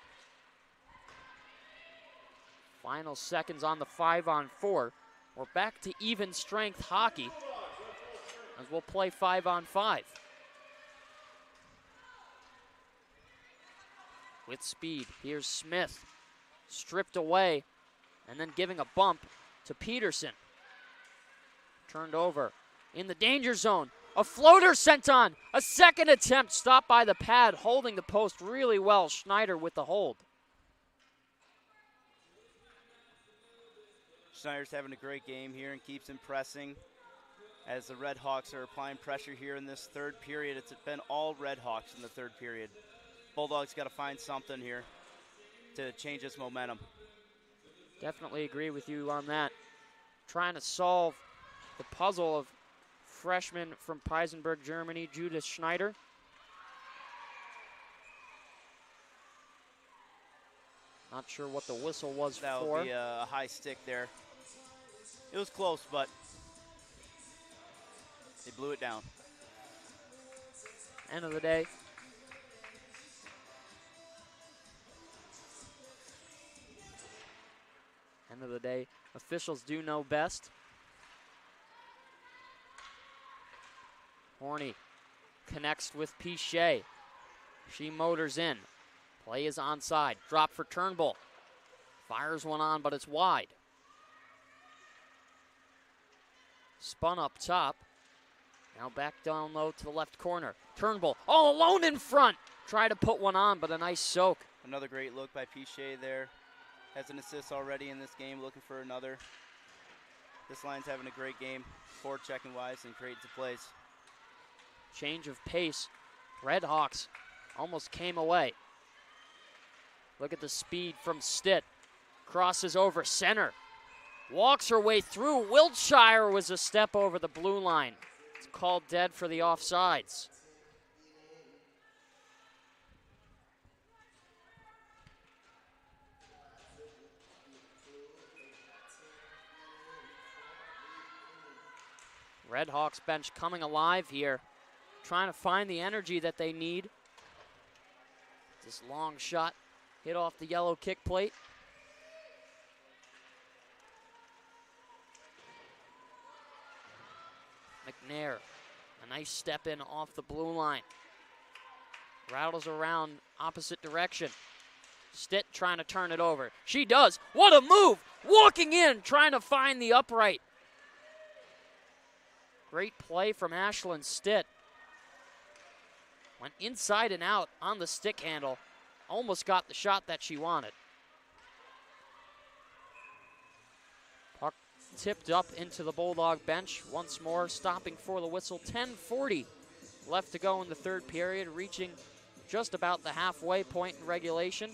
Final seconds on the 5-on-4. We're back to even strength hockey as we'll play 5-on-5. with speed. Here's Smith, stripped away, and then giving a bump to Peterson. Turned over in the danger zone. A floater sent on. A second attempt stopped by the pad, holding the post really well. Schneider with the hold. Schneider's having a great game here and keeps impressing as the Red Hawks are applying pressure here in this third period. It's been all Red Hawks in the third period. Bulldogs got to find something here to change this momentum. Definitely agree with you on that. Trying to solve the puzzle of freshman from Peisenberg, Germany, Judith Schneider. Not sure what the whistle was for. That would be a high stick there. It was close, but they blew it down. End of the day. End of the day. Officials do know best. Horny connects with Pichet. She motors in. Play is onside. Drop for Turnbull. Fires one on, but it's wide. Spun up top. Now back down low to the left corner. Turnbull all alone in front. Try to put one on, but a nice soak. Another great look by Pichet there. Has an assist already in this game, looking for another. This line's having a great game, forward checking wise and creating plays. Change of pace. Red Hawks almost came away. Look at the speed from Stitt. Crosses over center. Walks her way through. Wiltshire was a step over the blue line. It's called dead for the offsides. Red Hawks bench coming alive here. Trying to find the energy that they need. This long shot hit off the yellow kick plate. McNair, a nice step in off the blue line. Rattles around opposite direction. Stitt trying to turn it over. She does. What a move! Walking in, trying to find the upright. Great play from Ashlyn Stitt. Went inside and out on the stick handle. Almost got the shot that she wanted. Puck tipped up into the Bulldog bench once more, stopping for the whistle. 10:40 left to go in the third period, reaching just about the halfway point in regulation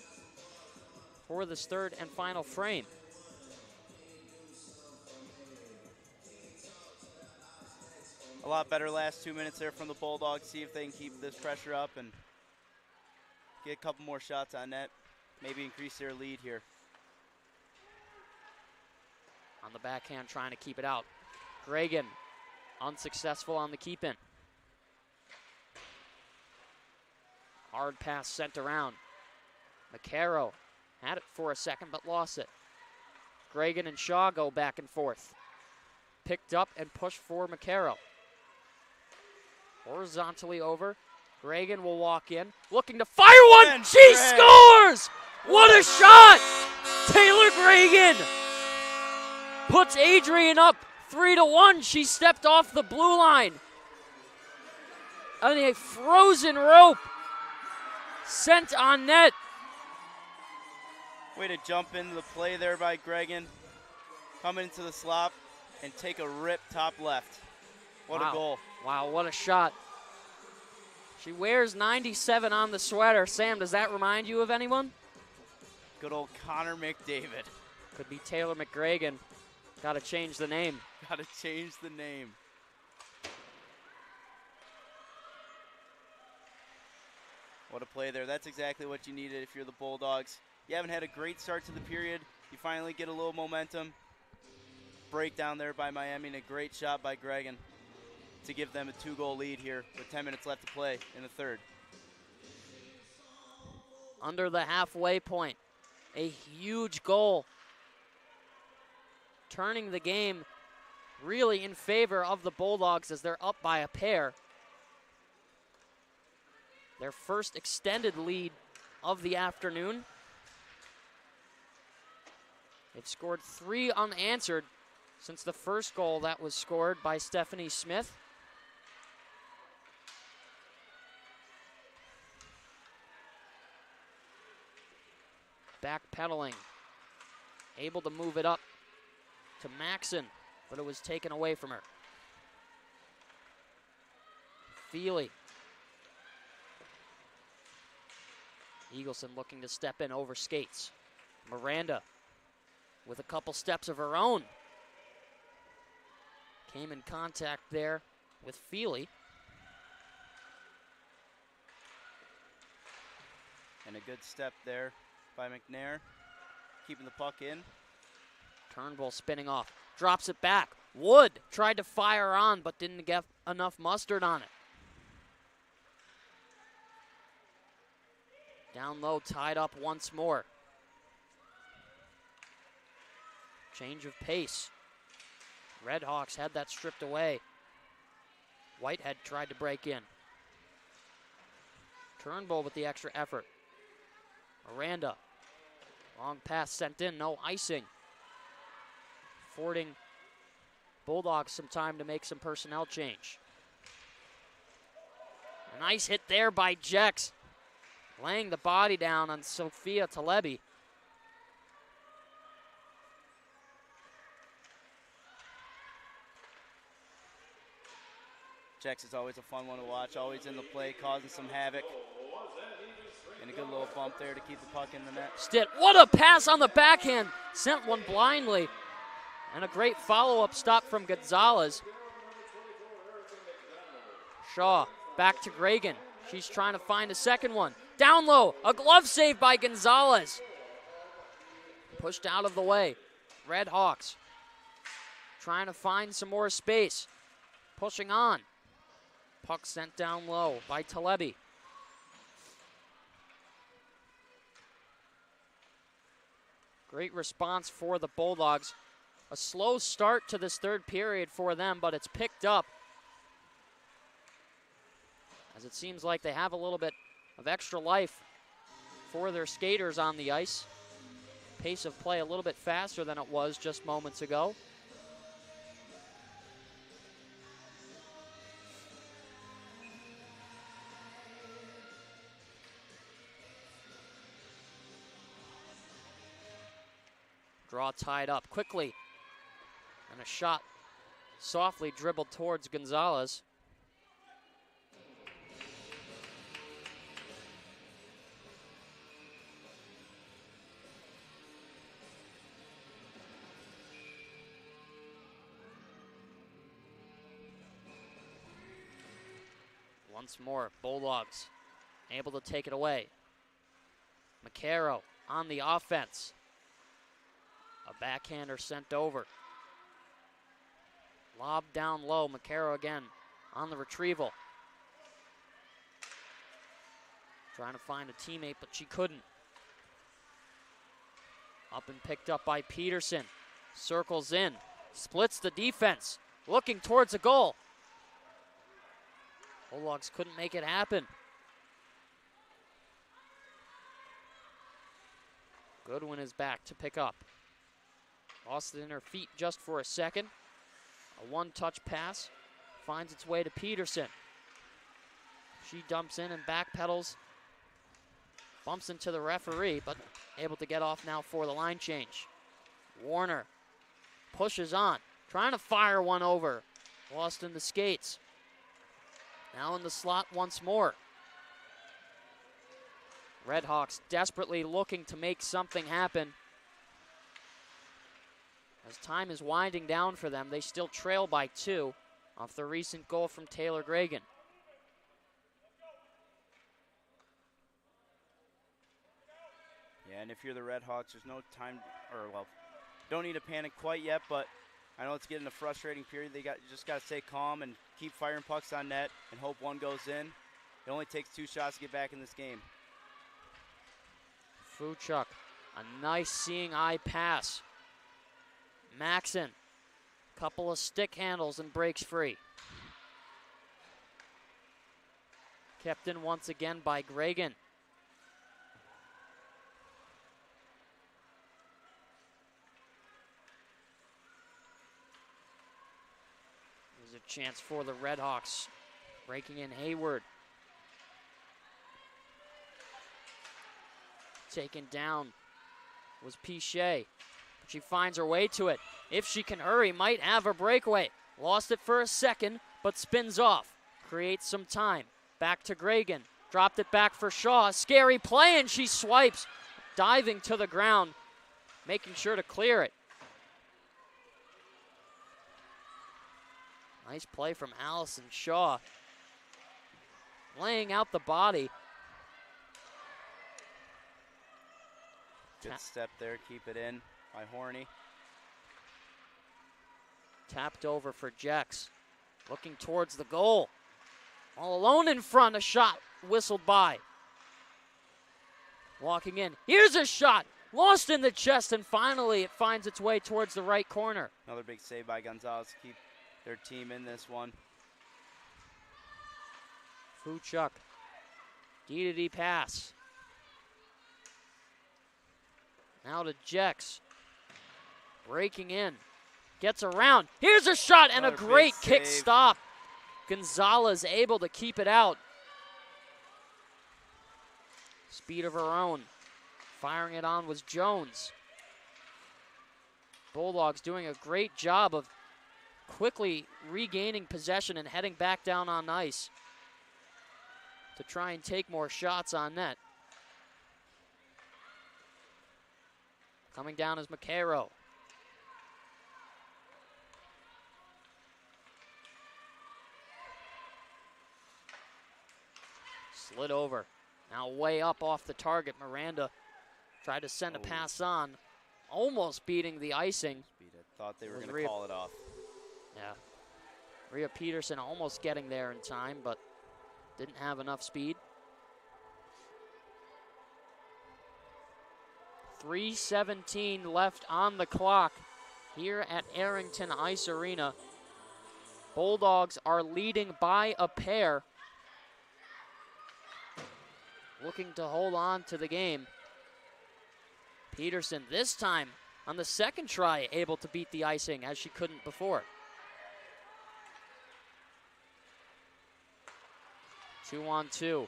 for this third and final frame. A lot better last 2 minutes there from the Bulldogs. See if they can keep this pressure up and get a couple more shots on net. Maybe increase their lead here. On the backhand, trying to keep it out. Gregan, unsuccessful on the keep-in. Hard pass sent around. McCarroll had it for a second, but lost it. Gregan and Shaw go back and forth. Picked up and pushed for McCarroll. Horizontally over. Gregan will walk in, looking to fire one. And she Greg. scores! What a shot! Taylor Gregan puts Adrian up 3-1. She stepped off the blue line. On a frozen rope. Sent on net. Way to jump into the play there by Gregan. Come into the slop and take a rip top left. What Wow. a goal. Wow, what a shot. She wears 97 on the sweater. Sam, does that remind you of anyone? Good old Connor McDavid. Could be Taylor McGregan. Got to change the name. Got to change the name. What a play there. That's exactly what you needed if you're the Bulldogs. You haven't had a great start to the period. You finally get a little momentum. Breakdown there by Miami and a great shot by Gregan to give them a 2-goal lead here with 10 minutes left to play in the third. Under the halfway point. A huge goal. Turning the game really in favor of the Bulldogs as they're up by a pair. Their first extended lead of the afternoon. They've scored 3 unanswered since the first goal that was scored by Stephanie Smith. Backpedaling, able to move it up to Maxon, but it was taken away from her. Feely. Eagleson looking to step in over skates. Miranda with a couple steps of her own. Came in contact there with Feely. And a good step there by McNair, keeping the puck in. Turnbull spinning off, drops it back. Wood tried to fire on, but didn't get enough mustard on it. Down low, tied up once more. Change of pace. Redhawks had that stripped away. Whitehead tried to break in. Turnbull with the extra effort. Miranda. Long pass sent in, no icing. Affording Bulldogs some time to make some personnel change. A nice hit there by Jex, laying the body down on Sophia Talebi. Jex is always a fun one to watch, always in the play, causing some havoc. And a good little bump there to keep the puck in the net. Stitt, what a pass on the backhand. Sent one blindly. And a great follow-up stop from Gonzalez. Shaw back to Gragan. She's trying to find a second one. Down low, a glove save by Gonzalez. Pushed out of the way. Red Hawks trying to find some more space. Pushing on. Puck sent down low by Talebi. Great response for the Bulldogs. A slow start to this third period for them, but it's picked up, as it seems like they have a little bit of extra life for their skaters on the ice. Pace of play a little bit faster than it was just moments ago. Draw tied up quickly. And a shot softly dribbled towards Gonzalez. Once more, Bulldogs able to take it away. McCarroll on the offense. A backhander sent over. Lob down low. McCarroll again on the retrieval. Trying to find a teammate, but she couldn't. Up and picked up by Peterson. Circles in. Splits the defense. Looking towards a goal. Bulldogs couldn't make it happen. Goodwin is back to pick up. Lost it in her feet just for a second. A one-touch pass finds its way to Peterson. She dumps in and backpedals. Bumps into the referee, but able to get off now for the line change. Warner pushes on, trying to fire one over. Lost in the skates. Now in the slot once more. Redhawks desperately looking to make something happen. As time is winding down for them, they still trail by 2 off the recent goal from Taylor Gragan. Yeah, and if you're the Red Hawks, there's no time, or well, don't need to panic quite yet, but I know it's getting a frustrating period. You just got to stay calm and keep firing pucks on net and hope one goes in. It only takes 2 shots to get back in this game. Fuchuk, a nice seeing eye pass. Maxon, couple of stick handles and breaks free. Kept in once again by Gragan. chance for the Redhawks. Breaking in Hayward. Taken down was Pichet. But she finds her way to it. If she can hurry, might have a breakaway. Lost it for a second, but spins off. Creates some time. Back to Gragan. Dropped it back for Shaw. Scary play, and she swipes. Diving to the ground. Making sure to clear it. Nice play from Allison Shaw. Laying out the body. Good step there, keep it in by Horny. Tapped over for Jex. Looking towards the goal. All alone in front, a shot whistled by. Walking in, here's a shot. Lost in the chest, and finally it finds its way towards the right corner. Another big save by Gonzalez to keep their team in this one. Fuchuk. D-to-D pass. Now to Jex. Breaking in. Gets around. Here's a shot and a great kick stop. Gonzalez able to keep it out. Speed of her own. Firing it on was Jones. Bulldogs doing a great job of quickly regaining possession and heading back down on ice to try and take more shots on net. Coming down is McCarroll. Slid over. Now way up off the target. Miranda tried to send a pass on. Almost beating the icing. Thought they were going to call it off. Yeah. Rhea Peterson almost getting there in time, but didn't have enough speed. 3:17 left on the clock here at Arrington Ice Arena. Bulldogs are leading by a pair. Looking to hold on to the game. Peterson this time on the second try able to beat the icing as she couldn't before. 2-on-2.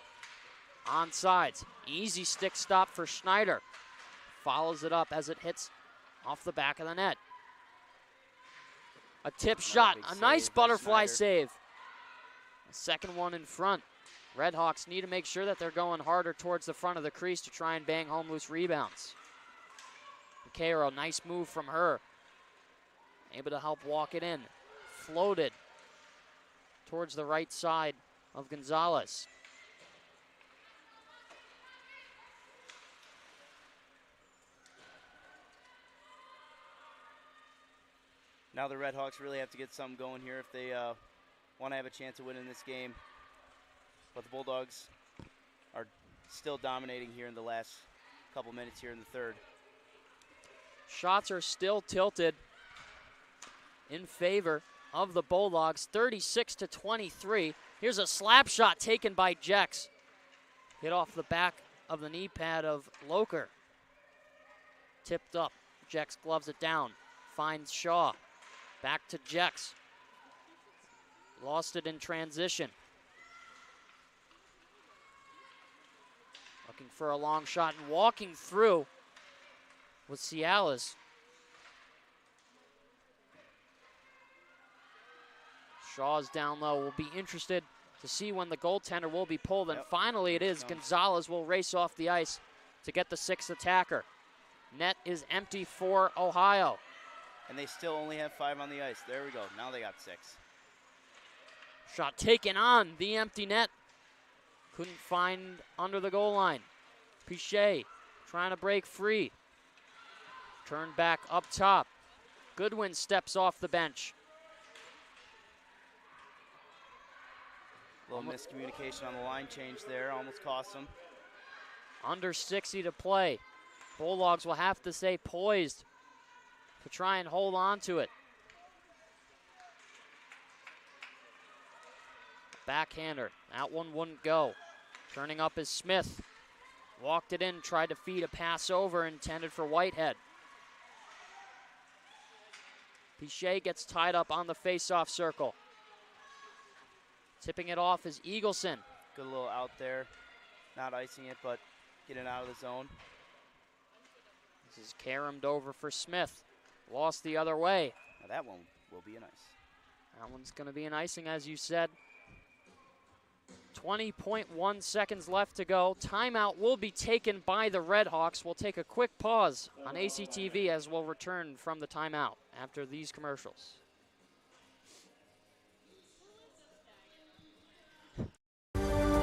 Onsides. Easy stick stop for Schneider. Follows it up as it hits off the back of the net. A tip shot. A nice butterfly save. A second one in front. Redhawks need to make sure that they're going harder towards the front of the crease to try and bang home loose rebounds. Cairo, nice move from her. Able to help walk it in. Floated towards the right side of Gonzalez. Now the Redhawks really have to get something going here if they want to have a chance of winning this game. But the Bulldogs are still dominating here in the last couple minutes here in the third. Shots are still tilted in favor of the Bulldogs, 36-23. Here's a slap shot taken by Jex. Hit off the back of the knee pad of Loker. Tipped up. Jex gloves it down. Finds Shaw. Back to Jex. Lost it in transition. Looking for a long shot and walking through with Cialis. Shaw's down low. Will be interested to see when the goaltender will be pulled. And finally it is. Gonzalez will race off the ice to get the sixth attacker. Net is empty for Ohio. And they still only have 5 on the ice. There we go. Now they got 6. Shot taken on the empty net. Couldn't find under the goal line. Pichet trying to break free. Turned back up top. Goodwin steps off the bench. Little miscommunication on the line change there. Almost cost them. Under 60 to play. Bulldogs will have to stay poised to try and hold on to it. Backhander. That one wouldn't go. Turning up is Smith. Walked it in, tried to feed a pass over, intended for Whitehead. Pichet gets tied up on the face-off circle. Tipping it off is Eagleson. Good little out there. Not icing it, but getting out of the zone. This is caromed over for Smith. Lost the other way. Now that one will be an ice. That one's going to be an icing, as you said. 20.1 seconds left to go. Timeout will be taken by the Redhawks. We'll take a quick pause on ACTV as we'll return from the timeout after these commercials.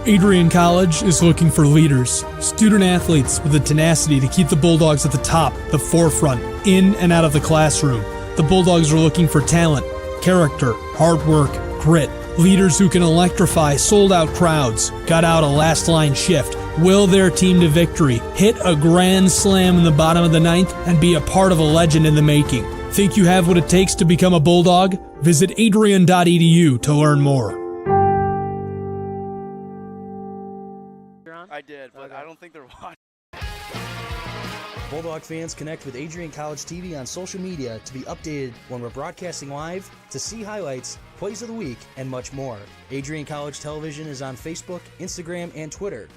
Adrian College is looking for leaders, student athletes with the tenacity to keep the Bulldogs at the top, the forefront, in and out of the classroom. The Bulldogs are looking for talent, character, hard work, grit, leaders who can electrify sold-out crowds, gut out a last-line shift, will their team to victory, hit a grand slam in the bottom of the ninth, and be a part of a legend in the making. Think you have what it takes to become a Bulldog? Visit adrian.edu to learn more. I did, but I don't think they're watching. Bulldog fans, connect with Adrian College TV on social media to be updated when we're broadcasting live, to see highlights, plays of the week, and much more. Adrian College Television is on Facebook, Instagram, and Twitter.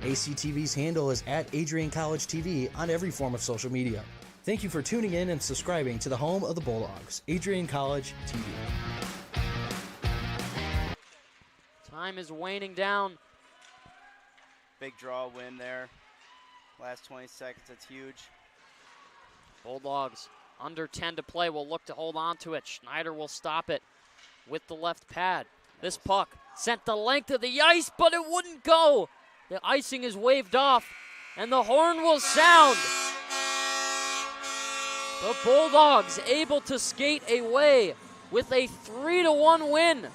ACTV's handle is @AdrianCollegeTV on every form of social media. Thank you for tuning in and subscribing to the home of the Bulldogs, Adrian College TV. Time is waning down. Big draw win there. Last 20 seconds, that's huge. Bulldogs under 10 to play will look to hold on to it. Schneider will stop it with the left pad. This puck sent the length of the ice, but it wouldn't go. The icing is waved off, and the horn will sound. The Bulldogs able to skate away with a 3-1 win.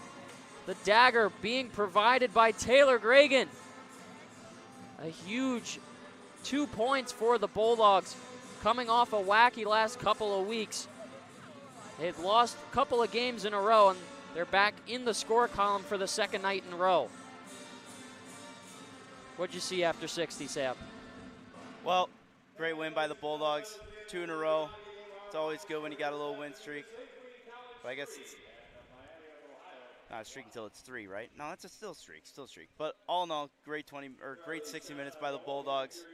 The dagger being provided by Taylor Gregan. A huge 2 points for the Bulldogs, coming off a wacky last couple of weeks. They've lost a couple of games in a row, and they're back in the score column for the second night in a row. What'd you see after 60, Sam? Well, great win by the Bulldogs. 2 in a row. It's always good when you got a little win streak. But I guess it's not a streak until it's 3, right? No, it's a still streak. But all in all, great 60 minutes by the Bulldogs.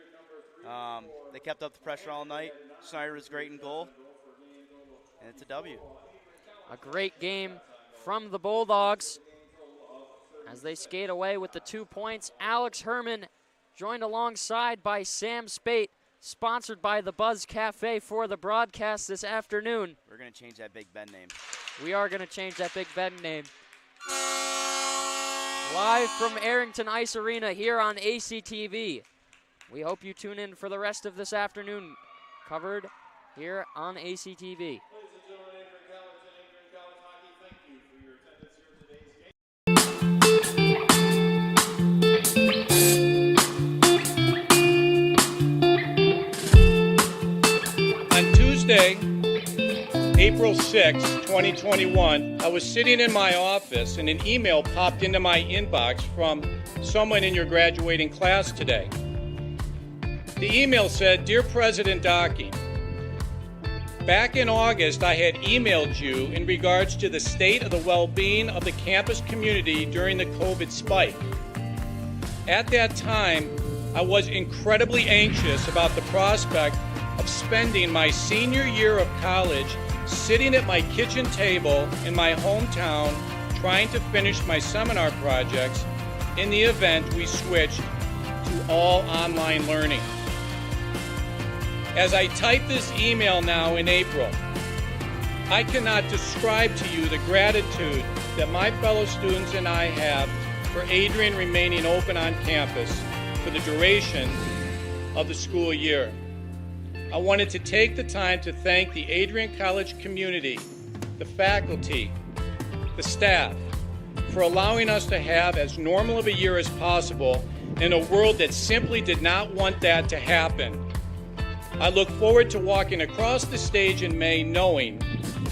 They kept up the pressure all night. Schneider was great in goal, and it's a W. A great game from the Bulldogs as they skate away with the 2 points. Alex Herman joined alongside by Sam Spate, sponsored by the Buzz Cafe for the broadcast this afternoon. We're going to change that Big Ben name. We are going to change that Big Ben name. Live from Arrington Ice Arena here on ACTV. We hope you tune in for the rest of this afternoon, covered here on ACTV. Ladies and gentlemen, Adrian College and Adrian College Hockey, thank you for your attendance here today's game. On Tuesday, April 6, 2021, I was sitting in my office and an email popped into my inbox from someone in your graduating class today. The email said, "Dear President Docking, back in August I had emailed you in regards to the state of the well-being of the campus community during the COVID spike. At that time, I was incredibly anxious about the prospect of spending my senior year of college sitting at my kitchen table in my hometown trying to finish my seminar projects in the event we switched to all online learning. As I type this email now in April, I cannot describe to you the gratitude that my fellow students and I have for Adrian remaining open on campus for the duration of the school year. I wanted to take the time to thank the Adrian College community, the faculty, the staff, for allowing us to have as normal of a year as possible in a world that simply did not want that to happen. I look forward to walking across the stage in May knowing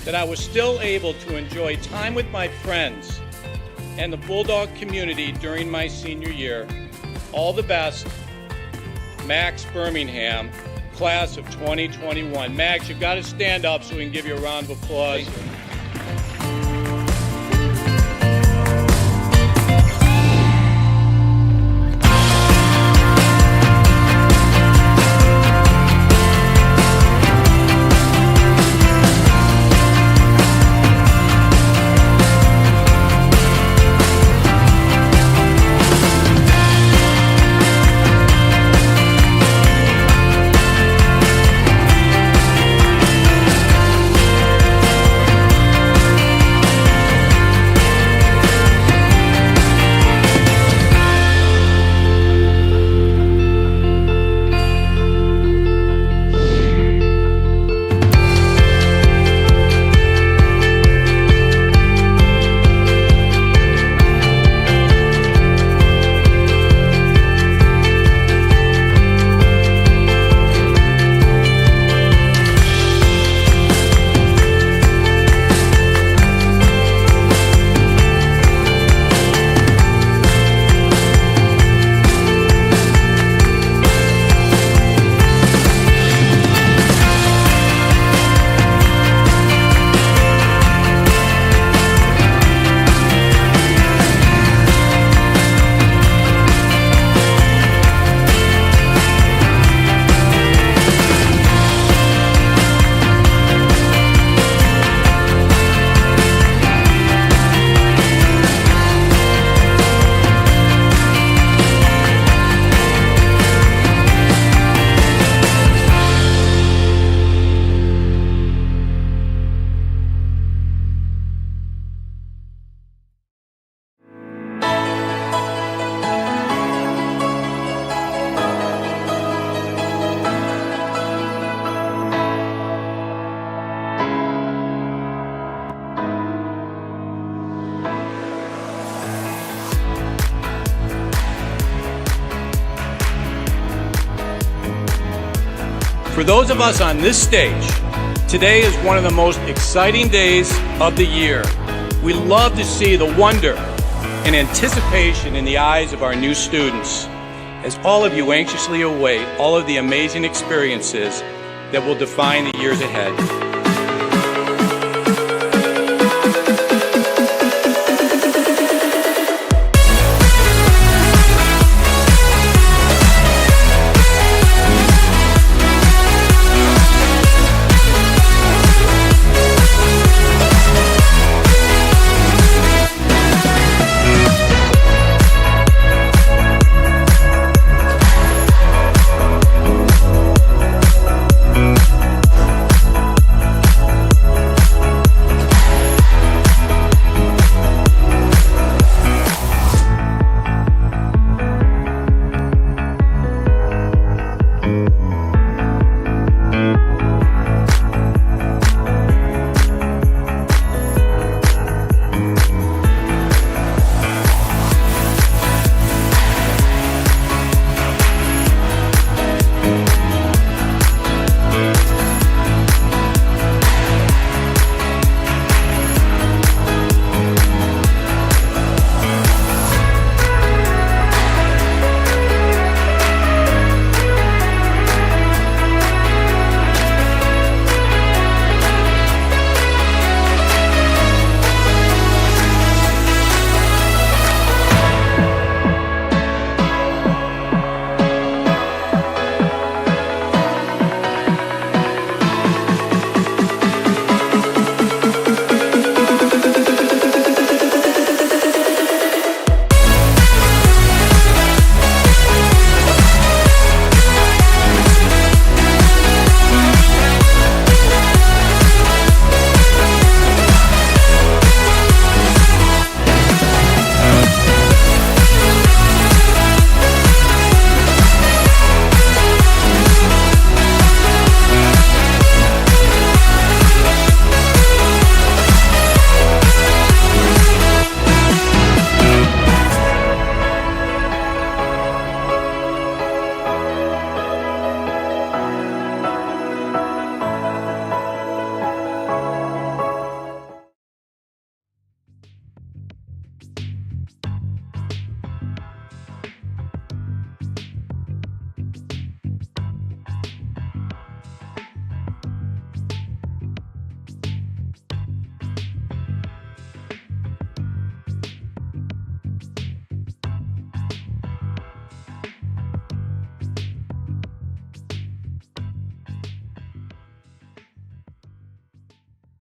that I was still able to enjoy time with my friends and the Bulldog community during my senior year. All the best, Max Birmingham, class of 2021. Max, you've got to stand up so we can give you a round of applause. For those of us on this stage, today is one of the most exciting days of the year. We love to see the wonder and anticipation in the eyes of our new students, as all of you anxiously await all of the amazing experiences that will define the years ahead.